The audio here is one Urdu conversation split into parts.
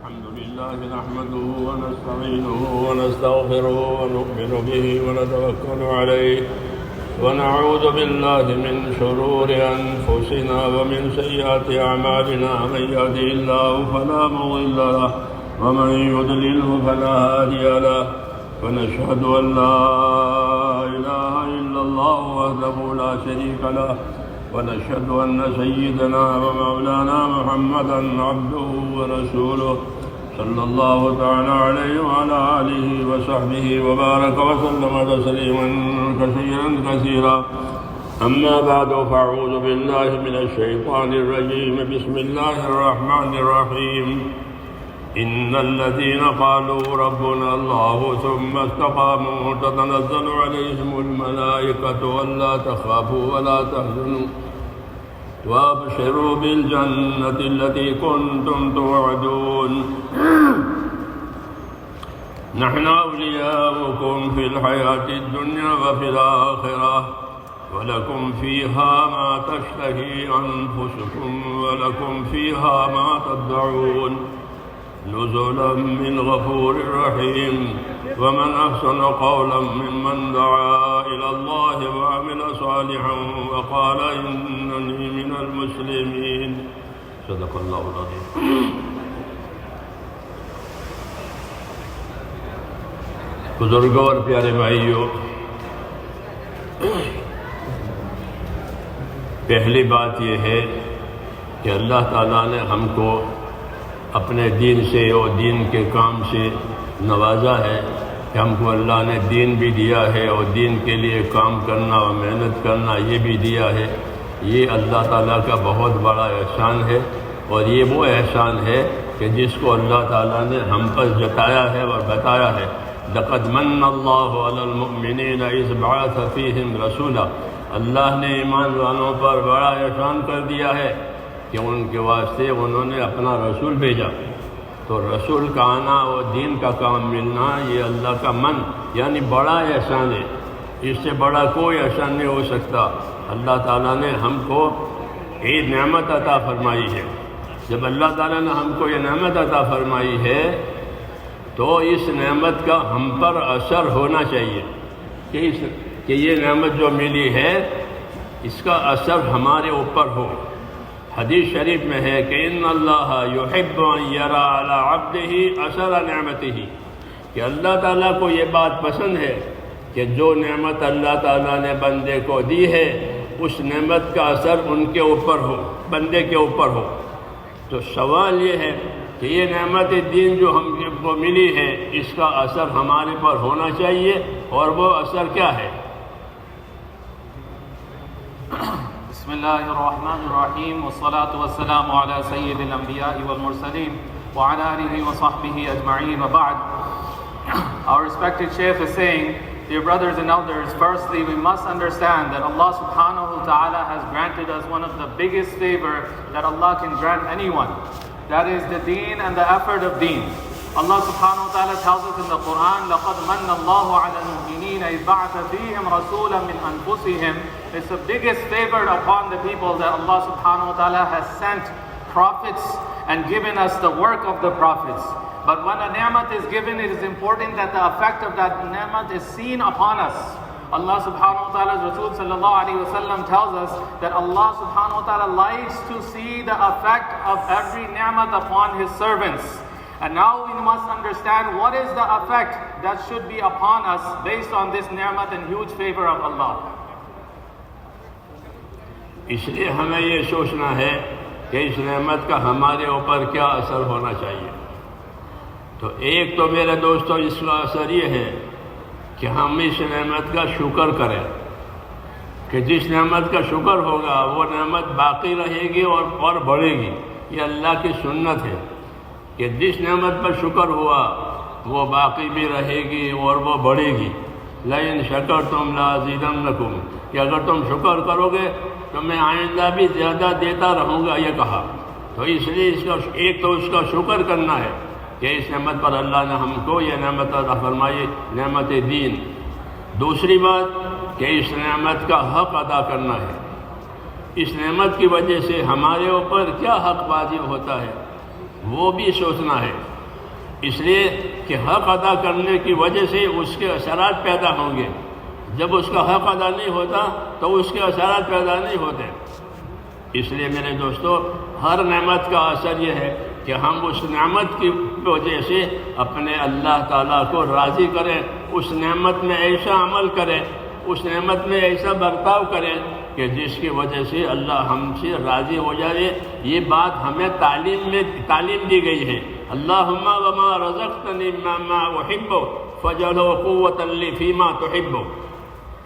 الحمد لله نحمده ونستعينه ونستغفره ونؤمن به ونتوكل عليه ونعوذ بالله من شرور أنفسنا ومن سيئات أعمالنا من يهده الله فلا مضل له ومن يضلله فلا هادي له ونشهد أن لا إله إلا الله وحده لا شريك له ونشهد أن سيدنا ومولانا محمدا عبده ورسوله صلى الله تعالى عليه وعلى آله وصحبه وبارك وسلم تسليما كثيرا أما بعد فأعوذ بالله من الشيطان الرجيم بسم الله الرحمن الرحيم إن الذين قالوا ربنا الله ثم استقاموا تتنزل عليهم الملائكة ألا تخافوا ولا تحزنوا وابشروا بالجنة التي كنتم توعدون نحن أولياؤكم في الحياة الدنيا وفي الآخرة ولكم فيها ما تشتهي أنفسكم ولكم فيها ما تدعون نزلا من غفور رحيم ومن أحسن قولا ممن دعا إلى الله وعمل صالحا وقال إنني من المسلمين صدق الله العظيم. بزرگوں اور پیارے بھائیوں، پہلی بات یہ ہے کہ اللہ تعالیٰ نے ہم کو اپنے دین سے اور دین کے کام سے نوازا ہے کہ ہم کو اللہ نے دین بھی دیا ہے اور دین کے لیے کام کرنا اور محنت کرنا یہ بھی دیا ہے. یہ اللہ تعالیٰ کا بہت بڑا احسان ہے اور یہ وہ احسان ہے کہ جس کو اللہ تعالیٰ نے ہم پر جتایا ہے اور بتایا ہے. لقد من اللہ علی المؤمنین اذ بعث فیہم رسولا. اللہ نے ایمان والوں پر بڑا احسان کر دیا ہے کہ ان کے واسطے انہوں نے اپنا رسول بھیجا. تو رسول کا آنا اور دین کا کام ملنا یہ اللہ کا من یعنی بڑا احسان ہے. اس سے بڑا کوئی احسان نہیں ہو سکتا. اللہ تعالیٰ نے ہم کو یہ نعمت عطا فرمائی ہے. جب اللہ تعالیٰ نے ہم کو یہ نعمت عطا فرمائی ہے تو اس نعمت کا ہم پر اثر ہونا چاہیے کہ یہ نعمت جو ملی ہے اس کا اثر ہمارے اوپر ہو. حدیث شریف میں ہے کہ ان اللہ یحب ان یرا علی عبدہ اثر نعمتہ، کہ اللہ تعالیٰ کو یہ بات پسند ہے کہ جو نعمت اللہ تعالیٰ نے بندے کو دی ہے اس نعمت کا اثر ان کے اوپر ہو، بندے کے اوپر ہو. تو سوال یہ ہے کہ یہ نعمت دین جو ہم کو ملی ہے اس کا اثر ہمارے پر ہونا چاہیے، اور وہ اثر کیا ہے؟ بسم اللہ الرحمن الرحیم والصلاة والسلام على سید الانبیاء والمرسلین وعلى آلہ وصحبہ اجمعین وبعد. Our respected Shaykh is saying, dear brothers and elders, firstly we must understand that Allah subhanahu wa ta'ala has granted us one of the biggest favor that Allah can grant anyone. That is the deen and the effort of deen. Allah subhanahu wa ta'ala tells us in the Quran, لَقَدْ مَنَّ اللَّهُ عَلَى الْمُؤْمِنِينَ إِذْ بَعَثَ فِيهِمْ رَسُولًا مِنْ أَنفُسِهِمْ. It's the biggest favor upon the people that Allah subhanahu wa ta'ala has sent prophets and given us the work of the prophets. But when a ni'mat is given, it is important that the effect of that ni'mat is seen upon us. Allah subhanahu wa ta'ala's Rasul sallallahu alayhi wa sallam tells us that Allah subhanahu wa ta'ala likes to see the effect of every ni'mat upon His servants. And now we must understand what is the effect that should be upon us based on this ni'mat and huge favor of Allah. اس لیے ہمیں یہ سوچنا ہے کہ اس نعمت کا ہمارے اوپر کیا اثر ہونا چاہیے. تو ایک تو میرے دوستو اس کا اثر یہ ہے کہ ہم اس نعمت کا شکر کریں، کہ جس نعمت کا شکر ہوگا وہ نعمت باقی رہے گی اور بڑھے گی. یہ اللہ کی سنت ہے کہ جس نعمت پر شکر ہوا وہ باقی بھی رہے گی اور وہ بڑھے گی. لئن شکرتم لازیدنکم، کہ اگر تم شکر کرو گے تو میں آئندہ بھی زیادہ دیتا رہوں گا، یہ کہا. تو اس لیے ایک تو اس کا شکر کرنا ہے کہ اس نعمت پر اللہ نے ہم کو یہ نعمت عطا فرمائی، نعمت دین. دوسری بات کہ اس نعمت کا حق ادا کرنا ہے. اس نعمت کی وجہ سے ہمارے اوپر کیا حق واجب ہوتا ہے وہ بھی سوچنا ہے. اس لیے کہ حق ادا کرنے کی وجہ سے اس کے اثرات پیدا ہوں گے. جب اس کا حق ادا نہیں ہوتا تو اس کے اثرات پیدا نہیں ہوتے. اس لیے میرے دوستو، ہر نعمت کا اثر یہ ہے کہ ہم اس نعمت کی وجہ سے اپنے اللہ تعالیٰ کو راضی کریں، اس نعمت میں ایسا عمل کریں، اس نعمت میں ایسا برتاؤ کریں کہ جس کی وجہ سے اللہ ہم سے راضی ہو جائے. یہ بات ہمیں تعلیم دی گئی ہے. اللہم وما رزقتنی مما احب فاجعلہ قوۃ لی فیما تحب.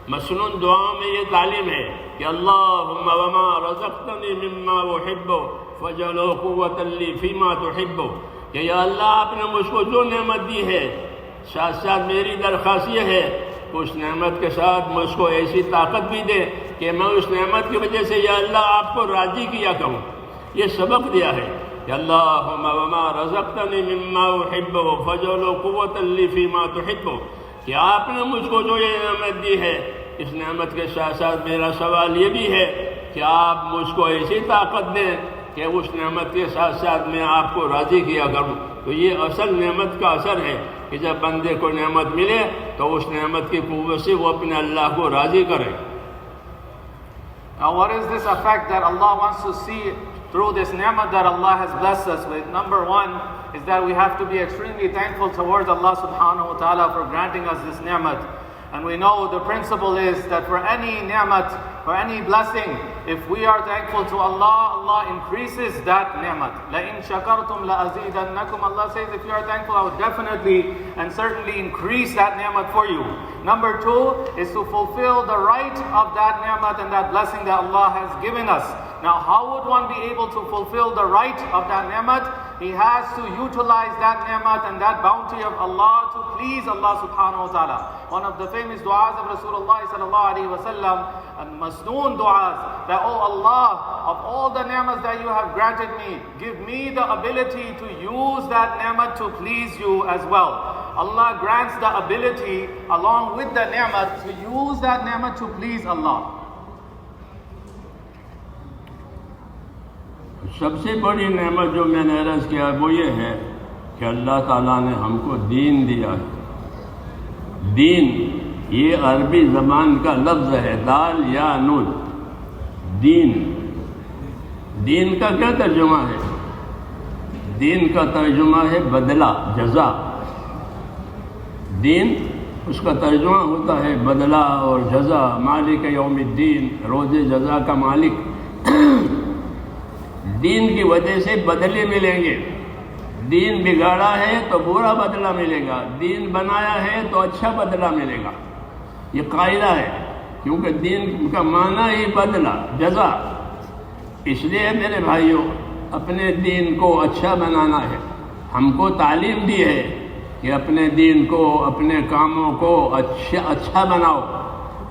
مسنون دعا میں یہ تعلیم ہے کہ اللہم وما رزقتنی مما احب فاجعلہ قوۃ لی فیما تحب، کہ یا اللہ آپ نے مجھ کو جو نعمت دی ہے، ساتھ ساتھ میری درخواست یہ ہے اس نعمت کے ساتھ مجھ کو ایسی طاقت بھی دے کہ میں اس نعمت کی وجہ سے یا اللہ آپ کو راضی کیا کروں. یہ سبق دیا ہے کہ اللہم وما رزقتنی مما احب فاجعل قوۃ لی فیما تحب، کہ آپ نے مجھ کو جو یہ نعمت دی ہے، اس نعمت کے ساتھ ساتھ میرا سوال یہ بھی ہے کہ آپ مجھ کو ایسی طاقت دیں کہ اس نعمت کے ساتھ ساتھ میں آپ کو راضی کیا کروں. تو یہ اصل نعمت کا اثر ہے کہ جب بندے کو نعمت ملے تو اس نعمت کی قوت سے وہ اپنے اللہ کو راضی کرے. Now what is this effect that Allah wants to see through this ni'mat that Allah has blessed us with? Number one is that we have to be extremely thankful towards Allah subhanahu wa ta'ala for granting us this ni'mat. And we know the principle is that for any ni'mat, for any blessing, if we are thankful to Allah, Allah increases that ni'mat. لَإِن شَكَرْتُمْ لَأَزِيدَنَّكُمْ. Allah says, if you are thankful, I will definitely and certainly increase that ni'mat for you. Number two is to fulfill the right of that ni'mat and that blessing that Allah has given us. Now, how would one be able to fulfill the right of that ni'mat? He has to utilize that ni'mat and that bounty of Allah to please Allah subhanahu wa ta'ala. One of the famous du'as of Rasulullah sallallahu alayhi wa sallam, and masnoon du'as, that, oh Allah, of all the ni'mats that you have granted me, give me the ability to use that ni'mat to please you as well. Allah grants the ability along with the ni'mat to use that ni'mat to please Allah. سب سے بڑی نعمت جو میں نے عرض کیا وہ یہ ہے کہ اللہ تعالیٰ نے ہم کو دین دیا ہے. دین یہ عربی زبان کا لفظ ہے، دال یا نون. دین، دین کا کیا ترجمہ ہے؟ دین کا ترجمہ ہے بدلہ، جزا. دین اس کا ترجمہ ہوتا ہے بدلہ اور جزا. مالک یوم الدین، روز جزا کا مالک. دین کی وجہ سے بدلے ملیں گے. دین بگاڑا ہے تو برا بدلہ ملے گا، دین بنایا ہے تو اچھا بدلہ ملے گا. یہ قاعدہ ہے، کیونکہ دین کا معنی ہی بدلہ، جزا. اس لیے میرے بھائیوں، اپنے دین کو اچھا بنانا ہے. ہم کو تعلیم دی ہے کہ اپنے دین کو، اپنے کاموں کو اچھا بناؤ.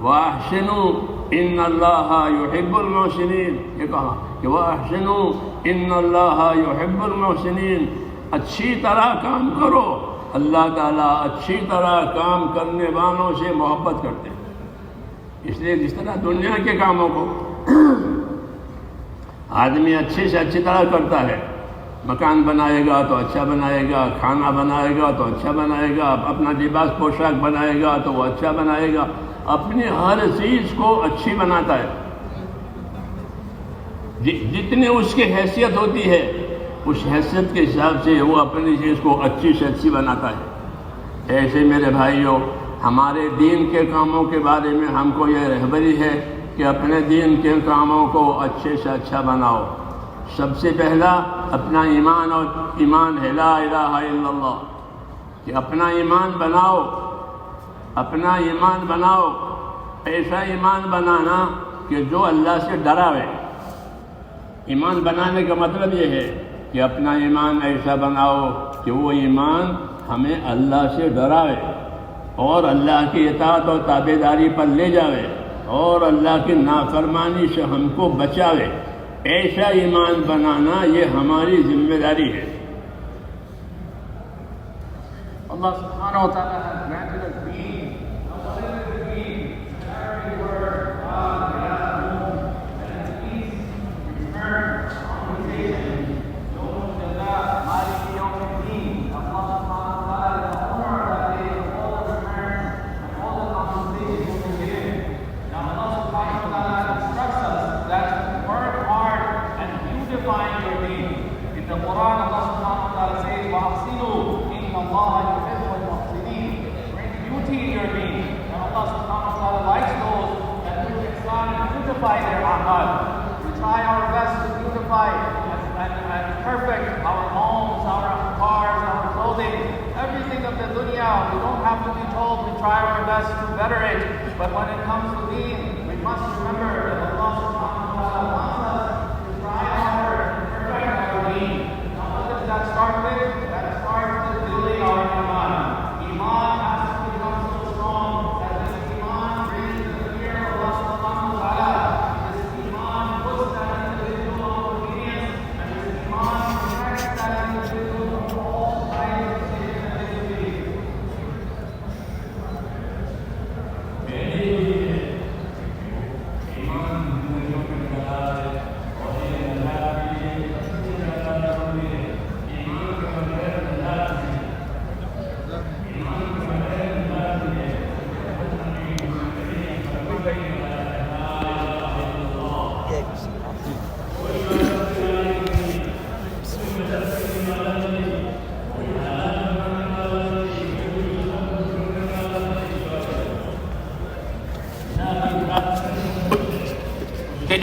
وَأَحْسِنُوا إِنَّ اللَّهَ يُحِبُّ الْمُحْسِنِينَ. یہ کہا کہ وَأَحْسِنُوا إِنَّ اللَّهَ يُحِبُّ الْمُحْسِنِينَ. اچھی طرح کام کرو، اللہ تعالیٰ اچھی طرح کام کرنے والوں سے محبت کرتے ہیں. اس لیے جس طرح دنیا کے کاموں کو آدمی اچھے سے اچھی طرح کرتا ہے، مکان بنائے گا تو اچھا بنائے گا، کھانا بنائے گا تو اچھا بنائے گا، اپنا لباس پوشاک بنائے گا تو وہ اچھا بنائے گا، اپنی ہر چیز کو اچھی بناتا ہے. جتنی اس کی حیثیت ہوتی ہے اس حیثیت کے حساب سے وہ اپنی چیز کو اچھی سے اچھی بناتا ہے. ایسے میرے بھائیوں، ہمارے دین کے کاموں کے بارے میں ہم کو یہ رہبری ہے کہ اپنے دین کے کاموں کو اچھے سے اچھا بناؤ. سب سے پہلا اپنا ایمان، اور ایمان ہے لا الہ الا اللہ، کہ اپنا ایمان بناؤ. اپنا ایمان بناؤ، ایسا ایمان بنانا کہ جو اللہ سے ڈراوے. ایمان بنانے کا مطلب یہ ہے کہ اپنا ایمان ایسا بناؤ کہ وہ ایمان ہمیں اللہ سے ڈراوے اور اللہ کی اطاعت اور تابعداری پر لے جاوے اور اللہ کی نافرمانی سے ہم کو بچاوے. ایسا ایمان بنانا یہ ہماری ذمہ داری ہے. Allah subhanahu wa ta'ala has granted us deen. What is the deen? Every word, God, Yahoo, and peace, return, compensation, Yawm al-Jazaa, Maliki Yawm al-Deen. Allah subhanahu best to better it. But when it comes to deen, we must remember that Allah subhanahu wa ta'ala wants us to try harder and perfect our deen. Now what does that start with? That starts with building our iman. Iman has to become so strong that this iman brings the fear of Allah subhanahu wa ta'ala. This iman puts that individual on obedience, and this iman protects that individual from all kinds of sin and disobedience.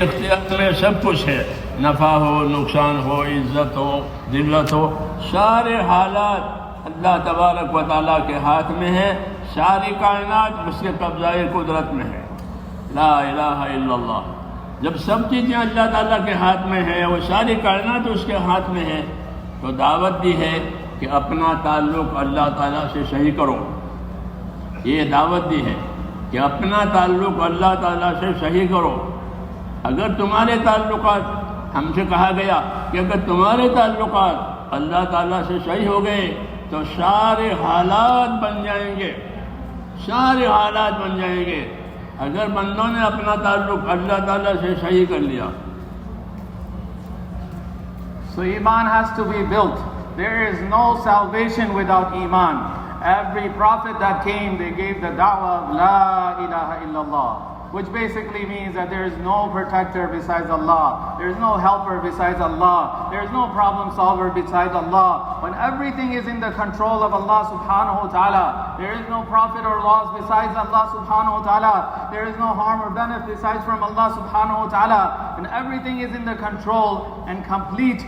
اختیار میں سب کچھ ہے، نفع ہو، نقصان ہو، عزت ہو، ذلت ہو، سارے حالات اللہ تبارک و تعالیٰ کے ہاتھ میں ہے، ساری کائنات اس کے قبضۂ قدرت میں ہے۔ لا الہ الا اللہ۔ جب سب چیزیں اللہ تعالیٰ کے ہاتھ میں ہیں اور ساری کائنات اس کے ہاتھ میں ہے تو دعوت دی ہے کہ اپنا تعلق اللہ تعالیٰ سے صحیح کرو۔ یہ دعوت دی ہے کہ اپنا تعلق اللہ تعالیٰ سے صحیح کرو۔ اگر تمہارے تعلقات، ہم سے کہا گیا کہ اگر تمہارے تعلقات اللہ تعالیٰ سے صحیح ہو گئے تو سارے حالات بن جائیں گے، سارے حالات بن جائیں گے۔ اگر بندوں نے اپنا تعلق اللہ تعالیٰ سے صحیح کر لیا۔ So Iman has to be built. There is no salvation without Iman. Every prophet that came, they gave the da'wah of La ilaha illallah, which basically means that there is no protector besides Allah. There is no helper besides Allah. There is no problem solver besides Allah. When everything is in the control of Allah subhanahu wa ta'ala, there is no profit or loss besides Allah subhanahu wa ta'ala. There is no harm or benefit besides from Allah subhanahu wa ta'ala. When everything is in the control and complete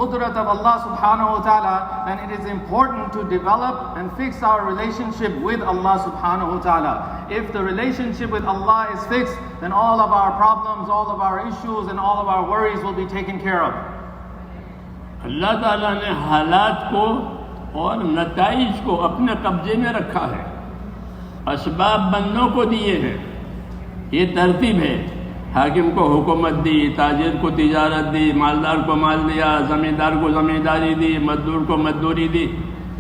qudrat of Allah subhanahu wa ta'ala, then it is important to develop and fix our relationship with Allah subhanahu wa ta'ala. If the relationship with Allah is fixed, then all of our problems, all of our issues and all of our worries will be taken care of. اللہ تعالیٰ نے حالات کو اور نتائج کو اپنے قبضے میں رکھا ہے، اسباب بندوں کو دیے ہیں، یہ ترتیب ہے۔ حاکم کو حکومت دی، تاجر کو تجارت دی، مالدار کو مال دیا، زمیندار کو زمینداری دی، مزدور کو مزدوری دی۔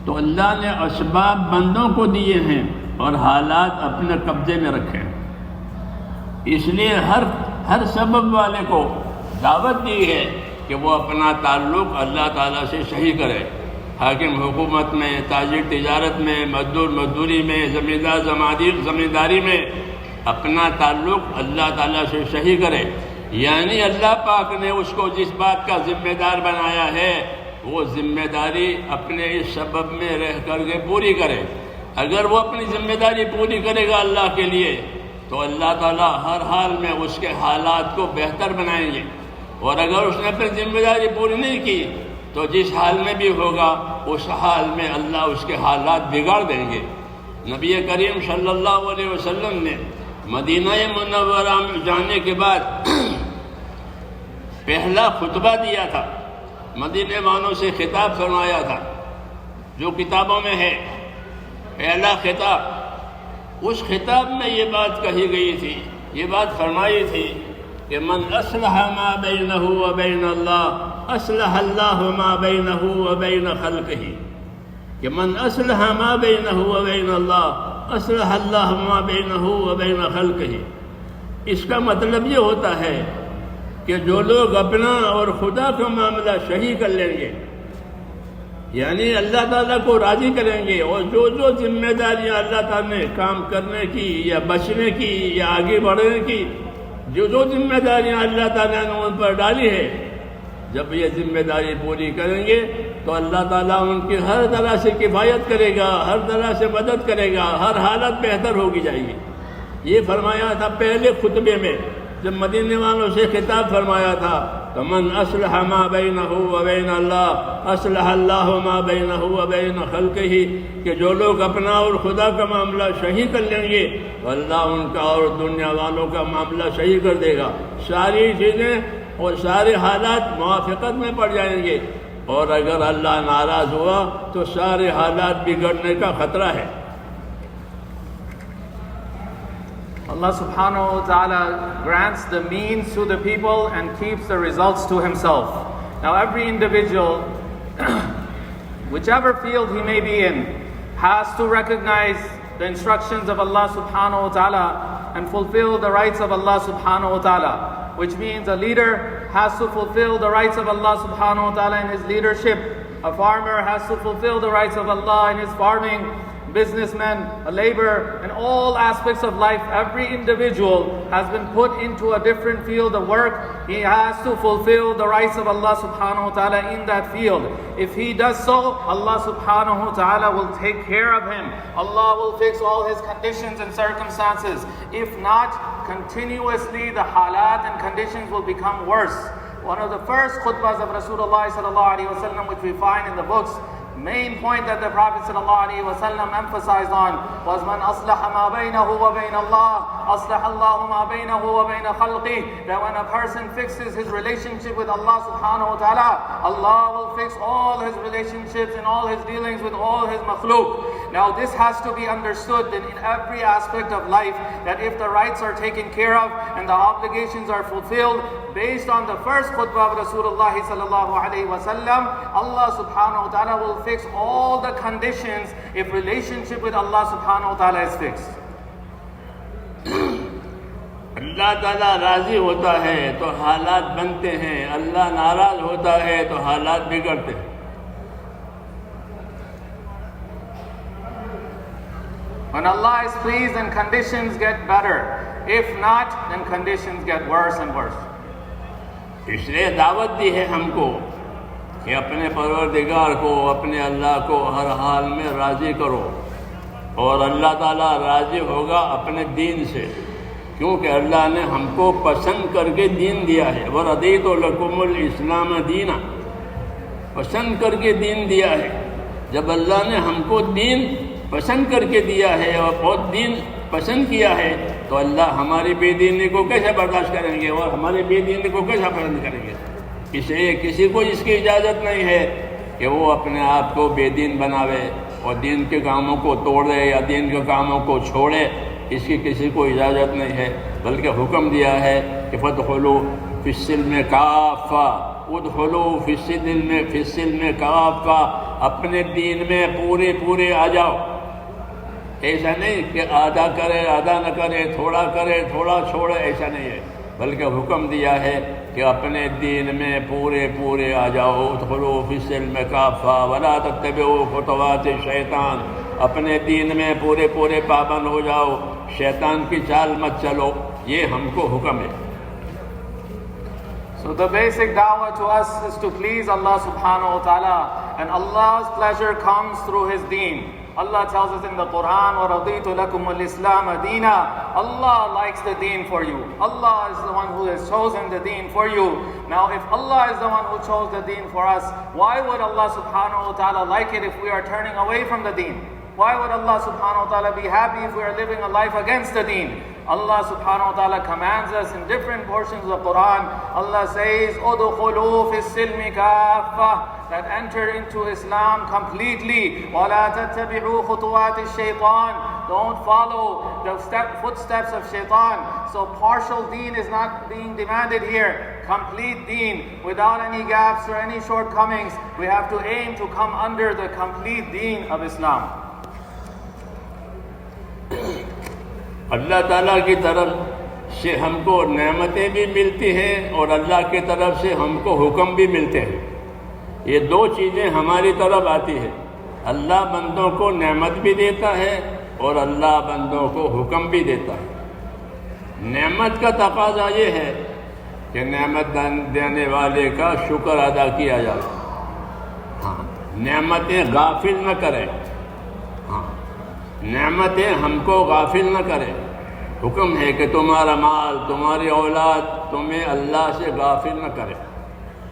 تو اللہ نے اسباب بندوں کو دیے ہیں اور حالات اپنے قبضے میں رکھے ہیں۔ اس لیے ہر سبب والے کو دعوت دی ہے کہ وہ اپنا تعلق اللہ تعالیٰ سے صحیح کرے۔ حاکم حکومت میں، تاجر تجارت میں، مزدور مزدوری میں، زمیندار زمینداری میں اپنا تعلق اللہ تعالیٰ سے صحیح کرے۔ یعنی اللہ پاک نے اس کو جس بات کا ذمہ دار بنایا ہے وہ ذمہ داری اپنے اس سبب میں رہ کر کے پوری کرے۔ اگر وہ اپنی ذمہ داری پوری کرے گا اللہ کے لیے تو اللہ تعالیٰ ہر حال میں اس کے حالات کو بہتر بنائیں گے، اور اگر اس نے اپنی ذمہ داری پوری نہیں کی تو جس حال میں بھی ہوگا اس حال میں اللہ اس کے حالات بگاڑ دیں گے۔ نبی کریم صلی اللہ علیہ وسلم نے مدینہ منورہ میں جانے کے بعد پہلا خطبہ دیا تھا، مدینے والوں سے خطاب فرمایا تھا جو کتابوں میں ہے، پہلا خطاب۔ اس خطاب میں یہ بات کہی گئی تھی، یہ بات فرمائی تھی کہ من اصلح ما بینہ و بین اللہ اصلح اللہ ما بینہ و بین خلقہ، کہ من اصلح ما بینہ و بین اللہ اصلح اللہ ما بینہ و بین خلقہ۔ اس کا مطلب یہ ہوتا ہے کہ جو لوگ اپنا اور خدا کا معاملہ صحیح کر لیں گے، یعنی اللہ تعالیٰ کو راضی کریں گے، اور جو ذمہ داریاں اللہ تعالیٰ نے کام کرنے کی یا بچنے کی یا آگے بڑھنے کی جو ذمہ داریاں اللہ تعالیٰ نے ان پر ڈالی ہے، جب یہ ذمہ داری پوری کریں گے تو اللہ تعالیٰ ان کی ہر طرح سے کفایت کرے گا، ہر طرح سے مدد کرے گا، ہر حالت بہتر ہوگی جائے گی۔ یہ فرمایا تھا پہلے خطبے میں جب مدینے والوں سے خطاب فرمایا تھا فمن اصلح ما بینہ وبین اللہ اصلح اللہ ما بینہ وبین خلقہ، کہ جو لوگ اپنا اور خدا کا معاملہ صحیح کر لیں گے تو اللہ ان کا اور دنیا والوں کا معاملہ صحیح کر دے گا، ساری چیزیں اور سارے حالات موافقت میں پڑ جائیں گے، اور اگر اللہ ناراض ہوا تو سارے حالات بگڑنے کا خطرہ ہے۔ Allah subhanahu wa ta'ala grants the means to the people and keeps the results to himself. Now every individual, whichever field he may be in, has to recognize the instructions of Allah subhanahu wa ta'ala and fulfill the rights of Allah subhanahu wa ta'ala, which means a leader has to fulfill the rights of Allah subhanahu wa ta'ala in his leadership. A farmer has to fulfill the rights of Allah in his farming. Businessmen, a laborer, in all aspects of life, every individual has been put into a different field of work. He has to fulfill the rights of Allah subhanahu wa ta'ala in that field. If he does so, Allah subhanahu wa ta'ala will take care of him. Allah will fix all his conditions and circumstances. If not, continuously the halat and conditions will become worse. One of the first khutbahs of Rasulullah sallallahu alaihi wasallam, which we find in the books, main point that the Prophet ﷺ emphasized on was man aslaha ma baynahu wa bayna Allah, aslaha Allahu ma baynahu wa bayna khalqih. That when a person fixes his relationship with Allah subhanahu wa ta'ala, Allah will fix all his relationships and all his dealings with all his makhluk. Now this has to be understood in every aspect of life, that if the rights are taken care of and the obligations are fulfilled, based on the first khutbah of Rasulullah sallallahu alaihi wasallam, Allah subhanahu wa ta'ala will fix all the conditions if relationship with Allah subhanahu wa ta'ala is fixed. اللہ تعالیٰ راضی ہوتا ہے تو حالات بنتے ہیں، اللہ ناراض ہوتا ہے تو حالات بگڑتے ہیں۔ When Allah is pleased, then conditions get better. If not, then conditions get worse and worse. اس لیے دعوت دی ہے ہم کو کہ اپنے پروردگار کو، اپنے اللہ کو ہر حال میں راضی کرو، اور اللہ تعالیٰ راضی ہوگا اپنے دین سے، کیونکہ اللہ نے ہم کو پسند کر کے دین دیا ہے۔ وَرَضِيتُ لَكُمُ الْإِسْلَامَ دِينًا، پسند کر کے دین دیا ہے۔ جب اللہ نے ہم کو دین پسند کر کے دیا ہے اور بہت دین پسند کیا ہے، تو اللہ ہماری بے دینی کو کیسے برداشت کریں گے اور ہماری بے دینی کو کیسے پسند کریں گے؟ اس لیے کسی کو اس کی اجازت نہیں ہے کہ وہ اپنے آپ کو بے دین بناوے اور دین کے کاموں کو توڑے یا دین کے کاموں کو چھوڑے، اس کی کسی کو اجازت نہیں ہے، بلکہ حکم دیا ہے کہ فَادْخُلُوا فِي السِّلْمِ كَافَّةً، ادخلوا فی السلم کافہ، اپنے دین میں پورے آ جاؤ۔ ایسا نہیں کہ آدھا کرے آدھا نہ کرے، تھوڑا کرے تھوڑا چھوڑے، ایسا نہیں ہے، بلکہ حکم دیا ہے کہ اپنے دین میں پورے آ جاؤ۔ ادخلوا فی السلم کافہ ولا تتبعوا خطوات الشیطان، اپنے دین میں پورے پابند ہو جاؤ، شیطان کی چال مت چلو، یہ ہم کو حکم ہے۔ So the basic da'wah to us is to please Allah subhanahu wa ta'ala, and Allah's pleasure comes through His deen. Allah tells us in the Quran, وَرَضِيتُ لَكُمُ الْإِسْلَامَ دِينًا. Allah likes the deen for you. Allah is the one who has chosen the deen for you. Now if Allah is the one who chose the deen for us, why would Allah subhanahu wa ta'ala like it if we are turning away from the deen? Why would Allah subhanahu wa ta'ala be happy if we are living a life against the deen? Allah subhanahu wa ta'ala commands us in different portions of the Quran. Allah says, "Udkhulu fi as-silmi kaffah," that enter into Islam completely. وَلَا تَتَّبِعُوا خُطُوَاتِ الشَّيْطَانِ, don't follow the footsteps of shaitan. So partial deen is not being demanded here. Complete deen without any gaps or any shortcomings. We have to aim to come under the complete deen of Islam. اللہ تعالیٰ کی طرف سے ہم کو نعمتیں بھی ملتی ہیں اور اللہ کی طرف سے ہم کو حکم بھی ملتے ہیں۔ یہ دو چیزیں ہماری طرف آتی ہیں، اللہ بندوں کو نعمت بھی دیتا ہے اور اللہ بندوں کو حکم بھی دیتا ہے۔ نعمت کا تقاضا یہ ہے کہ نعمت دینے والے کا شکر ادا کیا جائے، ہاں، نعمتیں غافل نہ کریں، ہاں، نعمتیں ہم کو غافل نہ کرے۔ حکم ہے کہ تمہارا مال، تمہاری اولاد تمہیں اللہ سے غافل نہ کرے۔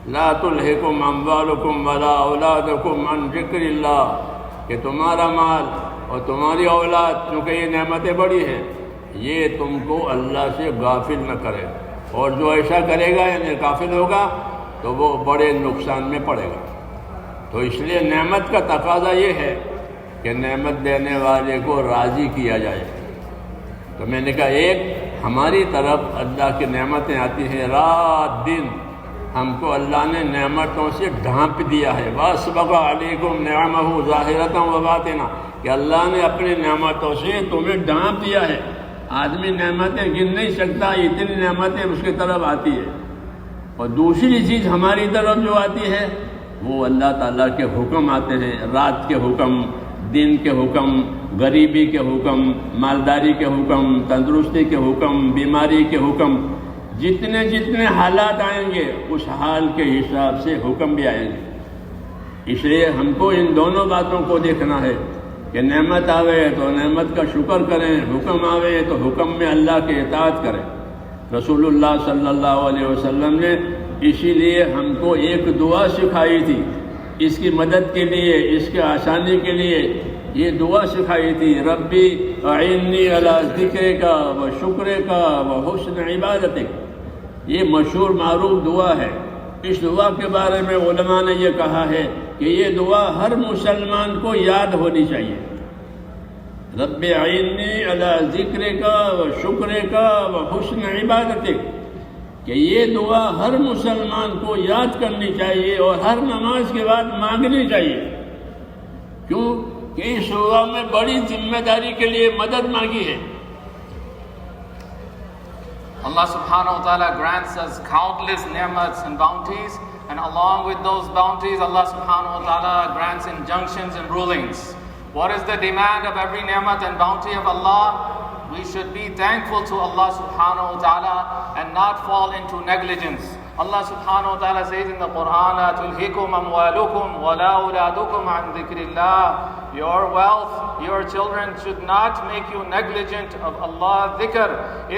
لا تلہکم اموالکم ولا اولادکم عن ذکر اللہ، کہ تمہارا مال اور تمہاری اولاد، کیونکہ یہ نعمتیں بڑی ہیں، یہ تم کو اللہ سے غافل نہ کرے، اور جو ایسا کرے گا یعنی غافل ہوگا تو وہ بڑے نقصان میں پڑے گا۔ تو اس لیے نعمت کا تقاضا یہ ہے کہ نعمت دینے والے کو راضی کیا جائے۔ تو میں نے کہا ایک ہماری طرف اللہ کی نعمتیں آتی ہیں، رات دن ہم کو اللہ نے نعمتوں سے ڈھانپ دیا ہے، وَأَسْبَغَ عَلَيْكُمْ نِعَمَهُ ظَاهِرَةً وَبَاطِنَةً، کہ اللہ نے اپنی نعمتوں سے تمہیں ڈھانپ دیا ہے۔ آدمی نعمتیں گن نہیں سکتا، اتنی نعمتیں اس کی طرف آتی ہے۔ اور دوسری چیز ہماری طرف جو آتی ہے وہ اللہ تعالیٰ کے حکم آتے ہیں، رات کے حکم، دن کے حکم، غریبی کے حکم، مالداری کے حکم، تندرستی کے حکم، بیماری کے حکم، جتنے جتنے حالات آئیں گے اس حال کے حساب سے حکم بھی آئیں گے۔ اس لیے ہم کو ان دونوں باتوں کو دیکھنا ہے کہ نعمت آوے تو نعمت کا شکر کریں، حکم آوے تو حکم میں اللہ کے اطاعت کریں۔ رسول اللہ صلی اللہ علیہ وسلم نے اسی لیے ہم کو ایک دعا سکھائی تھی، اس کی مدد کے لیے، اس کے آسانی کے لیے یہ دعا سکھائی تھی، ربی اعنی علی ذکرک و شکرک و حسن عبادتک۔ یہ مشہور معروف دعا ہے۔ اس دعا کے بارے میں علماء نے یہ کہا ہے کہ یہ دعا ہر مسلمان کو یاد ہونی چاہیے، رب اعنی علی ذکرک و شکرک و حسن عبادتک، کہ یہ دعا ہر مسلمان کو یاد کرنی چاہیے اور ہر نماز کے بعد مانگنی چاہیے۔ کیوں کہ اس دعا میں بڑی ذمہ داری کے لیے مدد مانگی ہے۔ Allah subhanahu wa ta'ala grants us countless ni'mats and bounties, and along with those bounties, Allah subhanahu wa ta'ala grants injunctions and rulings. What is the demand of every ni'mat and bounty of Allah? We should be thankful to Allah subhanahu wa ta'ala and not fall into negligence. Allah subhanahu wa ta'ala says in the Quran, تُلْهِكُمْ أَمْوَالُكُمْ وَلَا أَوْلَادُكُمْ عَنْ ذِكْرِ اللَّهِ. Your wealth, your children should not make you negligent of Allah's dhikr.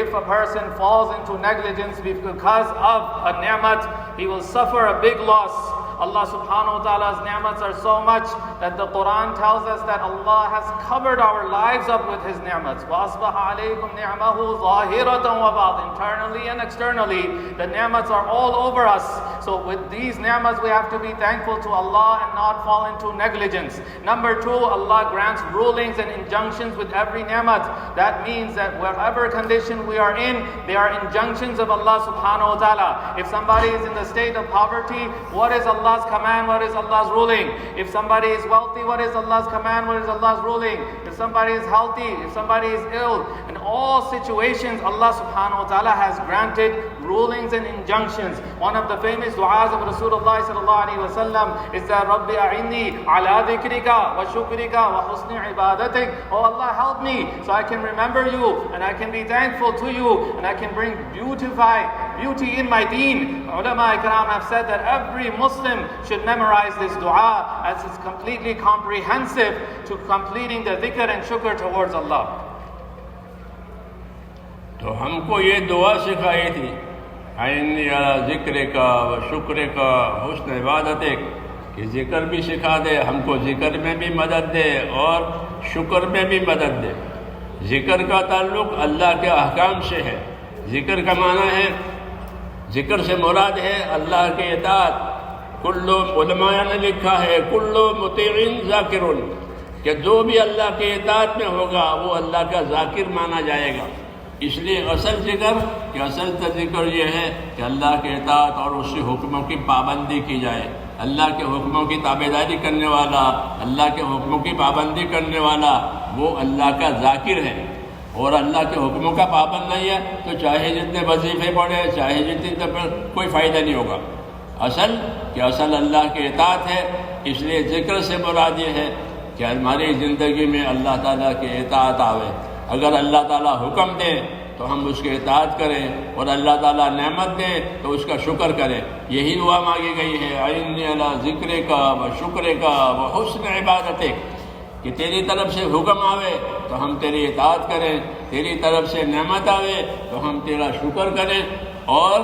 If a person falls into negligence because of a ni'mat, he will suffer a big loss. Allah subhanahu wa ta'ala's ni'mats are so much that the Quran tells us that Allah has covered our lives up with His ni'mats. وَأَصْبَحَ عَلَيْكُمْ نِعْمَهُ ظَاهِرَةً وَبَاطِنًا. Internally and externally, the ni'mats are all over us. So with these ni'mats, we have to be thankful to Allah and not fall into negligence. Number two, Allah grants rulings and injunctions with every ni'mat. That means that wherever condition we are in, there are injunctions of Allah subhanahu wa ta'ala. If somebody is in the state of poverty, what is Allah's command? What is Allah's ruling? If somebody is wealthy, what is Allah's command? What is Allah's ruling? If somebody is healthy, if somebody is ill, in all situations, Allah subhanahu wa ta'ala has granted rulings and injunctions. One of the famous du'as of Rasulullah sallallahu alaihi wasallam is that Rabbi a'inni ala dhikrika wa shukrika wa husni ibadatik. Oh Allah, help me so I can remember you and I can be thankful to you and I can bring beauty in my deen. Ulama ikram have said that every Muslim should memorize this dua as it's completely comprehensive to completing the dhikr and shukr towards Allah. تو ہم کو یہ دعا سکھائی تھی، اعنی علی ذکرک و شکرک حسن عبادتک، کہ ذکر بھی سکھا دے، ہم کو ذکر میں بھی مدد دے اور شکر میں بھی مدد دے۔ ذکر کا تعلق اللہ کے احکام سے ہے۔ ذکر کا معنی ہے، ذکر سے مراد ہے اللہ کے اطاعت۔ کل علماء نے لکھا ہے کل مطیع ذاکر، کہ جو بھی اللہ کے اطاعت میں ہوگا وہ اللہ کا ذاکر مانا جائے گا۔ اس لیے اصل ذکر یہ ہے کہ اللہ کے اطاعت اور اس کے حکموں کی پابندی کی جائے۔ اللہ کے حکموں کی تابعداری کرنے والا، اللہ کے حکموں کی پابندی کرنے والا وہ اللہ کا ذاکر ہے۔ اور اللہ کے حکموں کا پابند نہیں ہے تو چاہے جتنے وظیفے پڑھے، چاہے جتنے کوئی فائدہ نہیں ہوگا۔ اصل اللہ کے اطاعت ہے۔ اس لیے ذکر سے مراد یہ ہے کہ ہماری زندگی میں اللہ تعالیٰ کے اطاعت آوے۔ اگر اللہ تعالیٰ حکم دے تو ہم اس کے اطاعت کریں، اور اللہ تعالیٰ نعمت دے تو اس کا شکر کریں۔ یہی دعا مانگی گئی ہے، اعنی علی ذکرک و شکرک و حسن عبادتک، کہ تیری طرف سے حکم آوے تو ہم تیری اطاعت کریں، تیری طرف سے نعمت آوے تو ہم تیرا شکر کریں۔ اور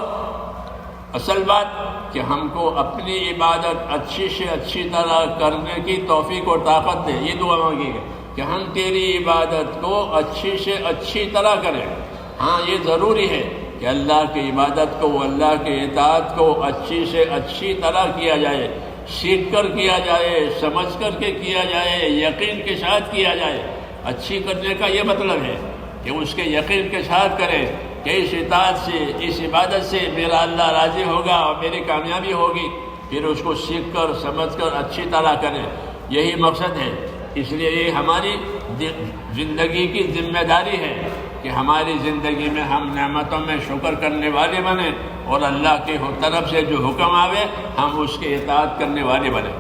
اصل بات کہ ہم کو اپنی عبادت اچھی سے اچھی طرح کرنے کی توفیق اور طاقت دے. یہ دعا مانگی ہے کہ ہم تیری عبادت کو اچھی سے اچھی طرح کریں. ہاں یہ ضروری ہے کہ اللہ کی عبادت کو, اللہ کے اطاعت کو اچھی سے اچھی طرح کیا جائے, سیکھ کر کیا جائے, سمجھ کر کے کیا جائے, یقین کے ساتھ کیا جائے. اچھی کرنے کا یہ مطلب ہے کہ اس کے یقین کے ساتھ کریں کہ اس اطاعت سے, اس عبادت سے میرا اللہ راضی ہوگا اور میری کامیابی ہوگی. پھر اس کو سیکھ کر سمجھ کر اچھی طرح کریں. یہی مقصد ہے. اس لیے یہ ہماری زندگی کی ذمہ داری ہے کہ ہماری زندگی میں ہم نعمتوں میں شکر کرنے والے بنیں اور اللہ کی طرف سے جو حکم آوے ہم اس کے اطاعت کرنے والے بنیں.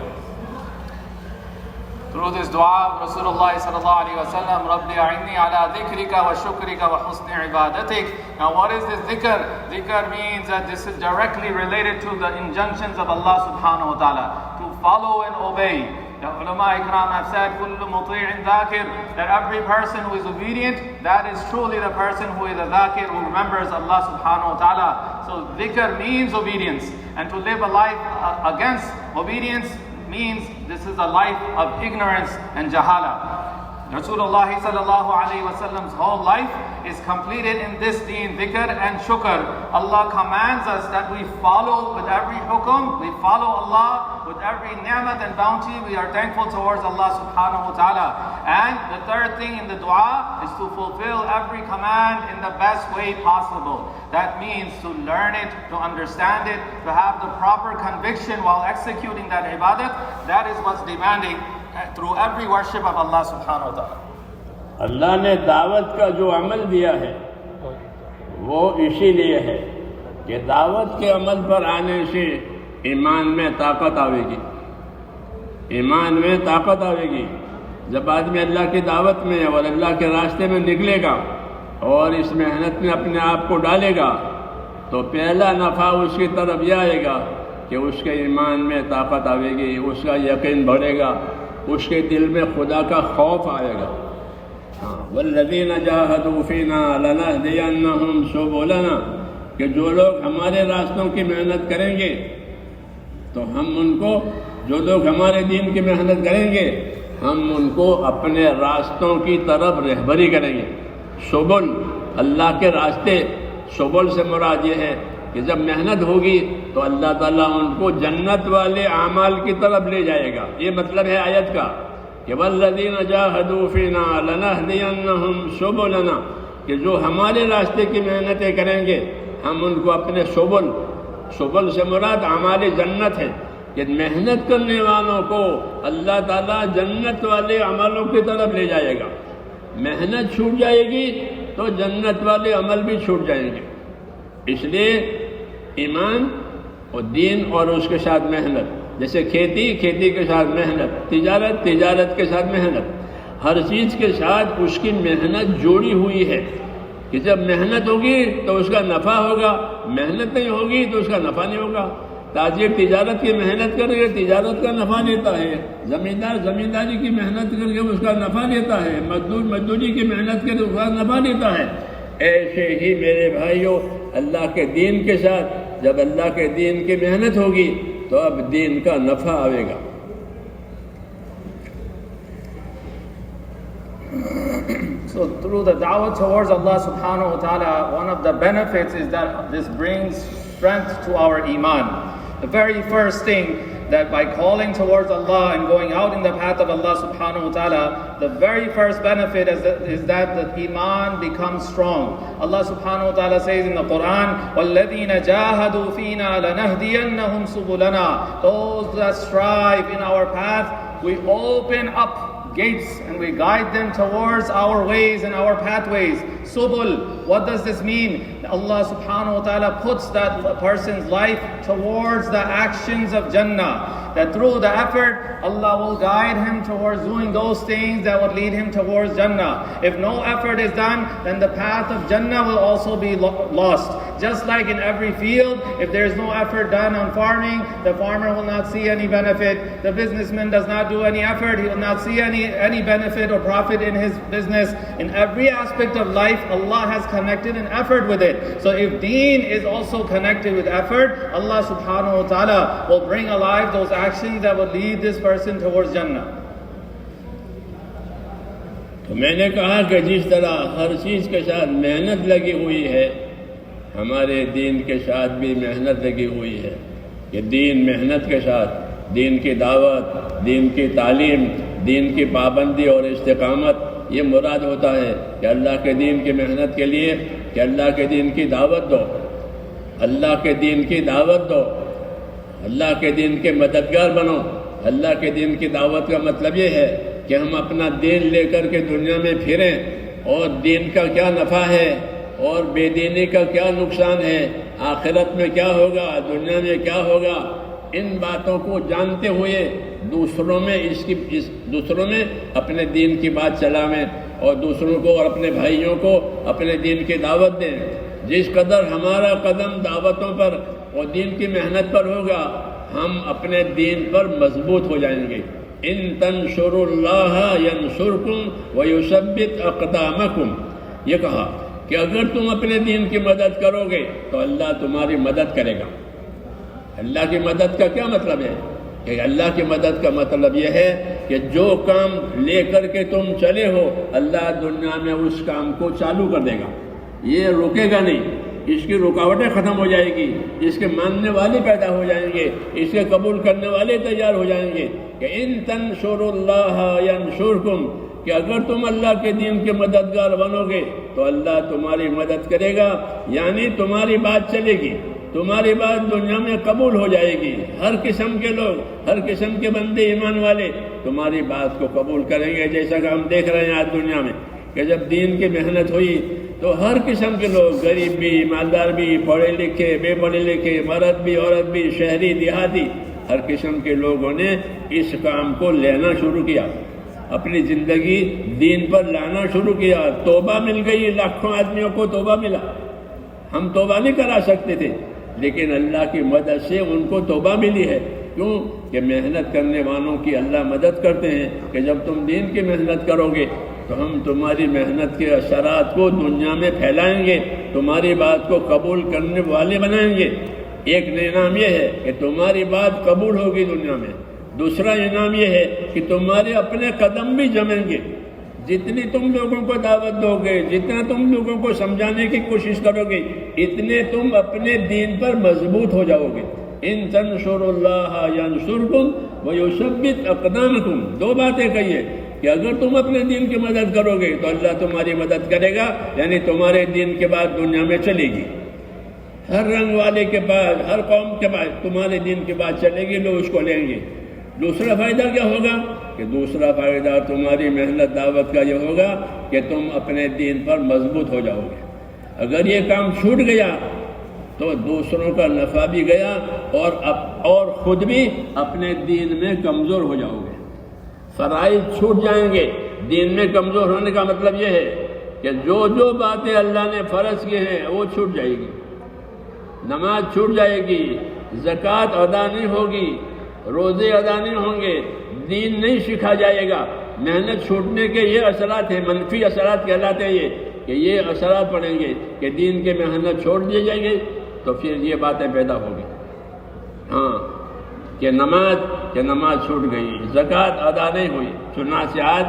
Through this dua, Rasulullah sallallahu alaihi wasallam, Rabbi a'inni ala dhikrika wa shukrika wa husni ibadatik. Now what is this dhikr? Dhikr means that this is directly related to the injunctions of Allah subhanahu wa ta'ala, to follow and obey. The ulama ikram have said, kullu muti'in dhakir, that every person who is obedient, that is truly the person who is a dhakir, who remembers Allah subhanahu wa ta'ala. So dhikr means obedience, and to live a life against obedience means this is a life of ignorance and jahala. Rasulullah sallallahu alayhi wa sallam's whole life is completed in this deen, dhikr and shukr. Allah commands us that we follow with every hukum, we follow Allah with every ni'mat and bounty. We are thankful towards Allah subhanahu wa ta'ala. And the third thing in the dua is to fulfill every command in the best way possible. That means to learn it, to understand it, to have the proper conviction while executing that ibadat. That is what's demanding through every worship of Allah subhanahu wa ta'ala. اللہ نے دعوت کا جو عمل دیا ہے وہ اسی لیے ہے کہ دعوت کے عمل پر آنے سے ایمان میں طاقت آئے گی. ایمان میں طاقت آئے گی. جب آدمی اللہ کی دعوت میں اور اللہ کے راستے میں نکلے گا اور اس محنت میں اپنے آپ کو ڈالے گا تو پہلا نفع اس کی طرف یہ آئے گا کہ اس کے ایمان میں طاقت آئے گی, اس کا یقین بڑھے گا, اس کے دل میں خدا کا خوف آئے گا. والذین جاہدوا فینا لنہدینہم سبلنا, کہ جو لوگ ہمارے راستوں کی محنت کریں گے تو ہم ان کو, جو لوگ ہمارے دین کی محنت کریں گے ہم ان کو اپنے راستوں کی طرف رہبری کریں گے. سبل اللہ کے راستے, سبل سے مراد یہ ہے کہ جب محنت ہوگی تو اللہ تعالیٰ ان کو جنت والے اعمال کی طرف لے جائے گا. یہ مطلب ہے آیت کا کہ والذین جاہدوا فینا لنہدینہم سبلنا, کہ جو ہمارے راستے کی محنتیں کریں گے ہم ان کو اپنے سبل, سبل سے مراد اعمال جنت ہے کہ محنت کرنے والوں کو اللہ تعالیٰ جنت والے عملوں کی طرف لے جائے گا. محنت چھوٹ جائے گی تو جنت والے عمل بھی چھوٹ جائیں گے. اس لیے ایمان اور دین اور اس کے ساتھ محنت, جیسے کھیتی, کھیتی کے ساتھ محنت, تجارت, تجارت کے ساتھ محنت, ہر چیز کے ساتھ اس کی محنت جوڑی ہوئی ہے کہ جب محنت ہوگی تو اس کا نفع ہوگا, محنت نہیں ہوگی تو اس کا نفع نہیں ہوگا. تاجر تجارت کی محنت کر کے تجارت کا نفع لیتا ہے, زمیندار زمینداری کی محنت کر کے اس کا نفع لیتا ہے, مزدور مزدوری کی محنت کر کے اس کا نفع لیتا ہے. ایسے ہی میرے بھائیوں اللہ کے دین کے ساتھ جب اللہ کے دین کی محنت ہوگی تو اب دین کا نفع آئے گا. So through the da'wah towards Allah subhanahu wa ta'ala, one of the benefits is that this brings strength to our iman. The very first thing, that by calling towards Allah and going out in the path of Allah subhanahu wa ta'ala, the very first benefit is that the iman becomes strong. Allah subhanahu wa ta'ala says in the Quran, وَالَّذِينَ جَاهَدُوا فِينَا لَنَهْدِيَنَّهُمْ سُبُلَنَا. Those that strive in our path, we open up gates and we guide them towards our ways and our pathways. Subul, what does this mean? Allah subhanahu wa ta'ala puts that person's life towards the actions of Jannah. That through the effort, Allah will guide him towards doing those things that would lead him towards Jannah. If no effort is done, then the path of Jannah will also be lost. Just like in every field, if there is no effort done on farming, the farmer will not see any benefit. The businessman does not do any effort, he will not see any benefit or profit in his business. In every aspect of life, Allah has connected an effort with it. So if deen is also connected with effort, Allah subhanahu wa ta'ala will bring alive those actions that will lead this person towards Jannah. تو میں نے کہا کہ جس طرح ہر چیز کے ساتھ محنت لگی ہوئی ہے، ہمارے دین کے ساتھ بھی محنت لگی ہوئی ہے کہ دین محنت کے ساتھ، دین کی دعوت، دین کی تعلیم، دین کی پابندی اور استقامت، یہ مراد ہوتا ہے کہ اللہ کے دین کی محنت کے لیے کہ اللہ کے دین کی دعوت دو، اللہ کے دین کی دعوت دو، اللہ کے دین کے مددگار بنو۔ اللہ کے دین کی دعوت کا مطلب یہ ہے کہ ہم اپنا دین لے کر کے دنیا میں پھریں، اور دین کا کیا نفع ہے اور بے دینی کا کیا نقصان ہے، آخرت میں کیا ہوگا، دنیا میں کیا ہوگا، ان باتوں کو جانتے ہوئے دوسروں میں اپنے دین کی بات چلائیں اور دوسروں کو اور اپنے بھائیوں کو اپنے دین کی دعوت دیں۔ جس قدر ہمارا قدم دعوتوں پر اور دین کی محنت پر ہوگا، ہم اپنے دین پر مضبوط ہو جائیں گے۔ ان تنصروا اللہ ینصرکم ویثبت اقدامکم، یہ کہا کہ اگر تم اپنے دین کی مدد کرو گے تو اللہ تمہاری مدد کرے گا۔ اللہ کی مدد کا کیا مطلب ہے؟ کہ اللہ کی مدد کا مطلب یہ ہے کہ جو کام لے کر کے تم چلے ہو، اللہ دنیا میں اس کام کو چالو کر دے گا، یہ رکے گا نہیں، اس کی رکاوٹیں ختم ہو جائے گی، اس کے ماننے والے پیدا ہو جائیں گے، اس کے قبول کرنے والے تیار ہو جائیں گے۔ کہ ان تنصروا اللہ ینصرکم، کہ اگر تم اللہ کے دین کے مددگار بنو گے تو اللہ تمہاری مدد کرے گا، یعنی تمہاری بات چلے گی، تمہاری بات دنیا میں قبول ہو جائے گی۔ ہر قسم کے لوگ، ہر قسم کے بندے ایمان والے تمہاری بات کو قبول کریں گے۔ جیسا کہ ہم دیکھ رہے ہیں آج دنیا میں کہ جب دین کی محنت ہوئی تو ہر قسم کے لوگ، غریب بھی، مالدار بھی، پڑھے لکھے، بے پڑھے لکھے، مرد بھی، عورت بھی، شہری دیہاتی، ہر قسم کے لوگوں نے اس کام کو لینا شروع کیا، اپنی زندگی دین پر لانا شروع کیا۔ توبہ مل گئی، لاکھوں آدمیوں کو توبہ ملا۔ ہم توبہ نہیں کرا سکتے تھے، لیکن اللہ کی مدد سے ان کو توبہ ملی ہے۔ کیوں؟ کہ محنت کرنے والوں کی اللہ مدد کرتے ہیں کہ جب تم دین کی محنت کرو گے تو ہم تمہاری محنت کے اثرات کو دنیا میں پھیلائیں گے، تمہاری بات کو قبول کرنے والے بنائیں گے۔ ایک انعام یہ ہے کہ تمہاری بات قبول ہوگی دنیا میں، دوسرا انعام یہ ہے کہ تمہارے اپنے قدم بھی جمیں گے۔ جتنی تم لوگوں کو دعوت دو گے، جتنا تم لوگوں کو سمجھانے کی کوشش کرو گے، اتنے تم اپنے دین پر مضبوط ہو جاؤ گے۔ ان تنصروا اللہ ینصرکم ویثبت اقدامکم، دو باتیں کہیے کہ اگر تم اپنے دین کی مدد کرو گے تو اللہ تمہاری مدد کرے گا، یعنی تمہارے دین کے بعد دنیا میں چلے گی، ہر رنگ والے کے بعد، ہر قوم کے بعد تمہارے دین کے بعد چلے گی، لوگ اس کو لیں گے۔ دوسرا فائدہ کیا ہوگا؟ کہ دوسرا فائدہ تمہاری محنت دعوت کا یہ ہوگا کہ تم اپنے دین پر مضبوط ہو جاؤ گے۔ اگر یہ کام چھوٹ گیا تو دوسروں کا نفع بھی گیا اور خود بھی اپنے دین میں کمزور ہو جاؤ گے۔ فرائض چھوٹ جائیں گے۔ دین میں کمزور ہونے کا مطلب یہ ہے کہ جو باتیں اللہ نے فرض کی ہیں وہ چھوٹ جائے گی، نماز چھوٹ جائے گی، زکوٰۃ ادا نہیں ہوگی، روزے ادا نہیں ہوں گے، دین نہیں سکھا جائے گا۔ محنت چھوٹنے کے یہ اثرات ہیں، منفی اثرات کہلاتے ہیں یہ، کہ یہ اثرات پڑیں گے کہ دین کے محنت چھوڑ دی جائے گی تو پھر یہ باتیں پیدا ہوگی، ہاں کہ نماز چھوٹ گئی، زکوٰۃ ادا نہیں ہوئی۔ چنانچہ آج